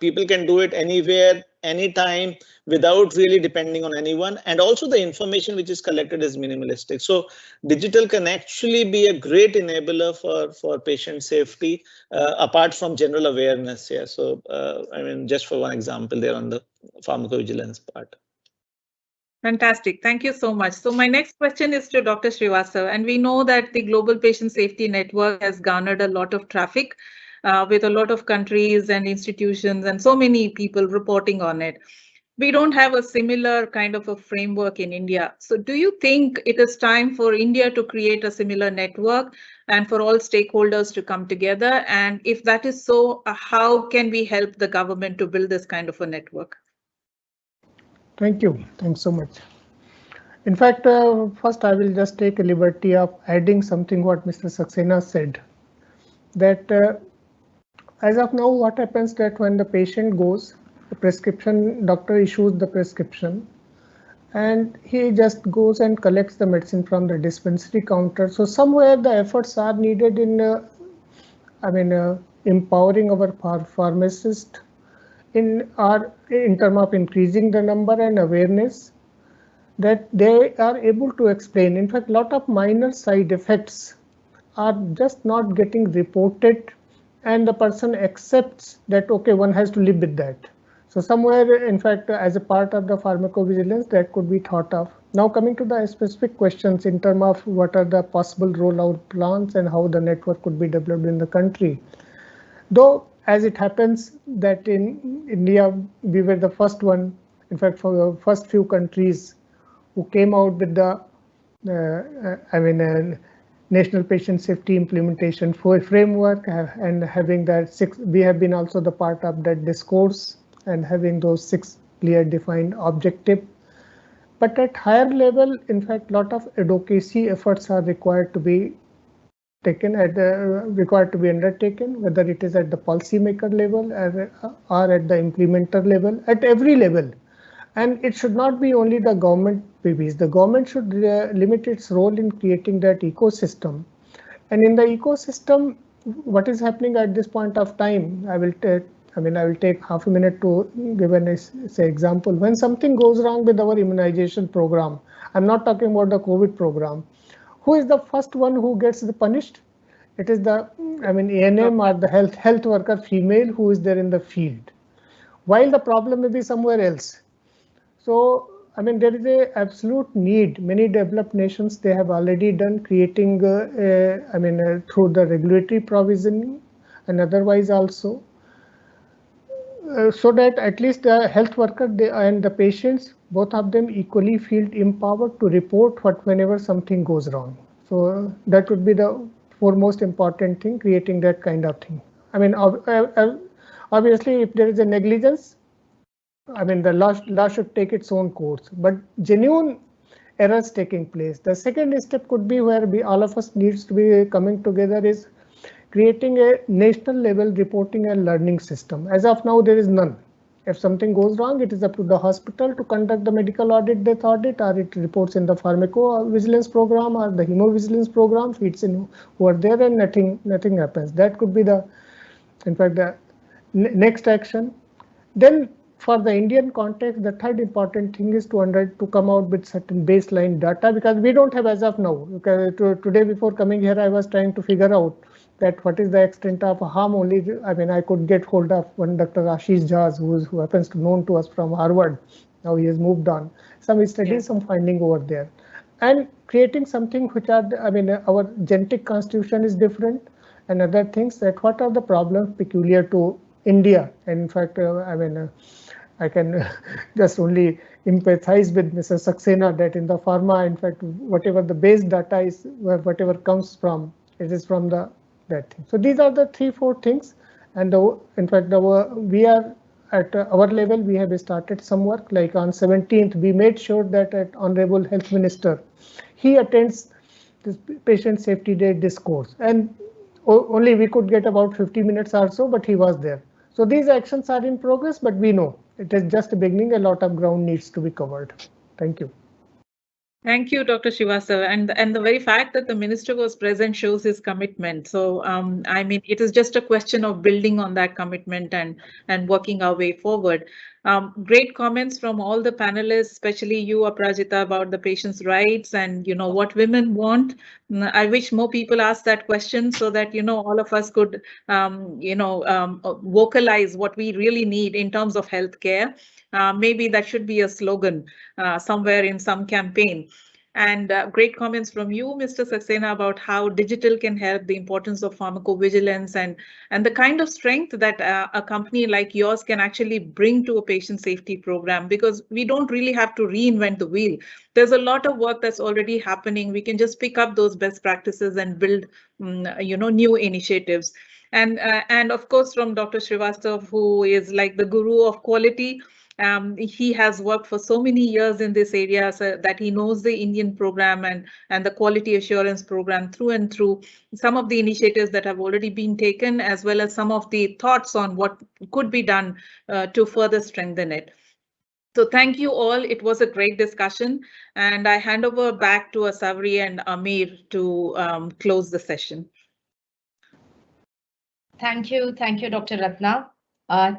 People can do it anywhere, anytime, without really depending on anyone. And also the information which is collected is minimalistic. So digital can actually be a great enabler for patient safety, apart from general awareness here. So I mean, just for one example there on the pharmacovigilance part. Fantastic. Thank you so much. So my next question is to Dr. Srivastava, and we know that the Global Patient Safety Network has garnered a lot of traffic with a lot of countries and institutions and so many people reporting on it. We don't have a similar kind of a framework in India. So do you think it is time for India to create a similar network and for all stakeholders to come together? And if that is so, how can we help the government to build this kind of a network? Thank you. Thanks so much. In fact, first I will just take a liberty of adding something what Mr. Saxena said, that as of now, what happens that when the patient goes, the prescription, doctor issues the prescription, and he just goes and collects the medicine from the dispensary counter. So somewhere the efforts are needed in, empowering our pharmacists in terms of increasing the number and awareness that they are able to explain. In fact, a lot of minor side effects are just not getting reported, and the person accepts that, okay, one has to live with that. So somewhere, in fact, as a part of the pharmacovigilance, that could be thought of. Now coming to the specific questions in terms of what are the possible rollout plans and how the network could be developed in the country. Though, as it happens that in India, we were the first one, in fact, for the first few countries who came out with the National Patient Safety Implementation Framework, and having that we have been also the part of that discourse and having those 6 clear defined objectives. But at higher level, in fact, a lot of advocacy efforts are required to be taken undertaken, whether it is at the policymaker level or at the implementer level, at every level. And it should not be only the government PBs. The government should limit its role in creating that ecosystem. And in the ecosystem, what is happening at this point of time, I will take half a minute to give an example. When something goes wrong with our immunization program, I'm not talking about the COVID program, who is the first one who gets punished? It is the ANM or the health worker female who is there in the field, while the problem may be somewhere else. So, there is a absolute need. Many developed nations, they have already done creating, through the regulatory provision and otherwise also, so that at least the health worker and the patients, both of them equally feel empowered to report whenever something goes wrong. So that would be the foremost important thing, creating that kind of thing. Obviously, if there is a negligence, the law should take its own course, but genuine errors taking place. The second step could be where all of us needs to be coming together is creating a national level reporting and learning system. As of now, there is none. If something goes wrong, it is up to the hospital to conduct the medical audit, death audit, or it reports in the pharmacovigilance program or the hemovigilance program, feeds in who are there, and nothing happens. That could be the next action. Then for the Indian context, the third important thing is to come out with certain baseline data, because we don't have as of now. Today before coming here, I was trying to figure out that what is the extent of harm. Only I could get hold of one Dr. Ashish Jha, who happens to known to us from Harvard. Now he has moved on. Some studies, some finding over there, and creating something which are our genetic constitution is different, and other things, that what are the problems peculiar to India. And in fact, I can just only empathize with Mr. Saxena that in the pharma, in fact, whatever the base data is, whatever comes from, it is from that thing. So these are the 3-4 things. And in fact, we are at our level, we have started some work. Like on 17th, we made sure that at Honorable Health Minister, he attends this Patient Safety Day discourse. And only we could get about 50 minutes or so, but he was there. So these actions are in progress, but we know it is just a beginning. A lot of ground needs to be covered. Thank you. Thank you, Dr. Srivastava. And the very fact that the minister was present shows his commitment. So, it is just a question of building on that commitment and working our way forward. Great comments from all the panelists, especially you, Aparajita, about the patient's rights and what women want. I wish more people asked that question so that all of us could vocalize what we really need in terms of healthcare. Maybe that should be a slogan somewhere in some campaign. And great comments from you, Mr. Saxena, about how digital can help, the importance of pharmacovigilance, and the kind of strength that a company like yours can actually bring to a patient safety program, because we don't really have to reinvent the wheel. There's a lot of work that's already happening. We can just pick up those best practices and build, new initiatives. And of course, from Dr. Srivastava, who is like the guru of quality. He has worked for so many years in this area, so that he knows the Indian program and the quality assurance program through and through. Some of the initiatives that have already been taken, as well as some of the thoughts on what could be done to further strengthen it. So thank you all. It was a great discussion, and I hand over back to Asavri and Amir to close the session. Thank you, Dr. Ratna.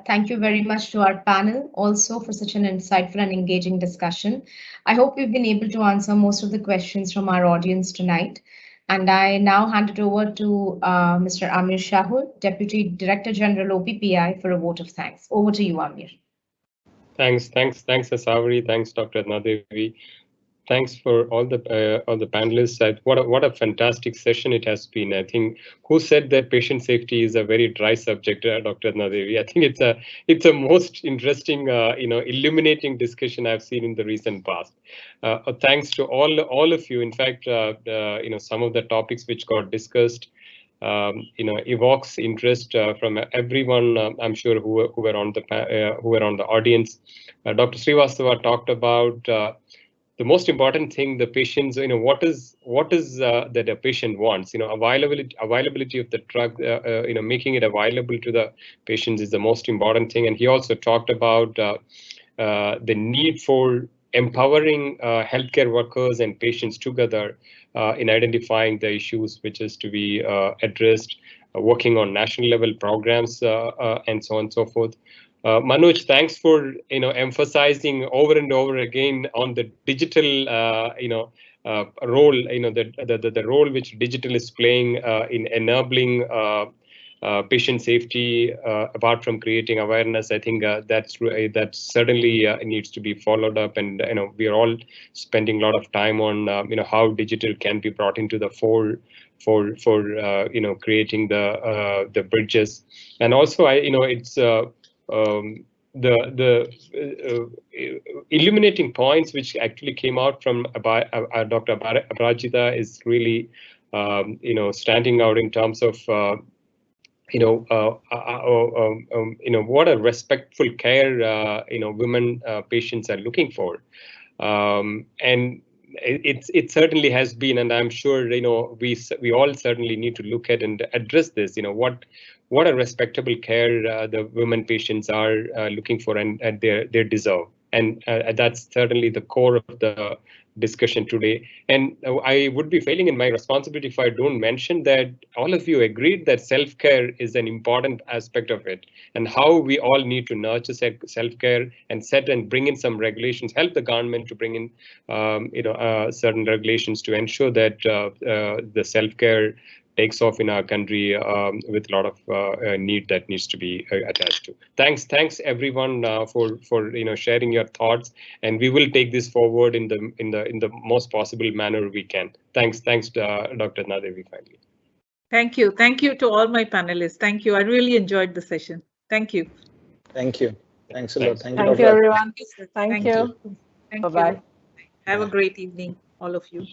Thank you very much to our panel also for such an insightful and engaging discussion. I hope we've been able to answer most of the questions from our audience tonight. And I now hand it over to Mr. Amir Shahul, Deputy Director General OPPI, for a vote of thanks. Over to you, Amir. Thanks, Asavri. Thanks, Dr. Ratna Devi. Thanks for all the panelists. What a fantastic session it has been. I think who said that patient safety is a very dry subject, Dr. Ratna Devi? I think it's a most interesting, illuminating discussion I've seen in the recent past. Thanks to all of you. In fact, some of the topics which got discussed, evokes interest from everyone. I'm sure who were on the audience. Dr. Srivastava talked about the most important thing, the patients. What is that a patient wants. Availability of the drug. Making it available to the patients is the most important thing. And he also talked about the need for empowering healthcare workers and patients together in identifying the issues which is to be addressed, working on national level programs and so on and so forth. Manoj, thanks for emphasizing over and over again on the digital role, the role which digital is playing in enabling patient safety, apart from creating awareness. I think that certainly needs to be followed up, and we are all spending a lot of time on how digital can be brought into the fore for creating the bridges. And also it's the illuminating points which actually came out from Dr. Aparajita is really standing out in terms of what a respectful care women patients are looking for, and it certainly has been, and I'm sure we all certainly need to look at and address this. What a respectable care the women patients are looking for and they deserve, and that's certainly the core of the discussion today. And I would be failing in my responsibility if I don't mention that all of you agreed that self-care is an important aspect of it, and how we all need to nurture self-care and set and bring in some regulations, help the government to bring in certain regulations to ensure that the self-care takes off in our country with a lot of need that needs to be attached to. Thanks everyone for sharing your thoughts, and we will take this forward in the most possible manner we can. Thanks, Dr. Ratna Devi, finally. Thank you to all my panelists. Thank you. I really enjoyed the session. Thank you. Thank you. Thanks a lot. Thank you, everyone. Thank you. Thank Bye-bye. you. Have a great evening, all of you.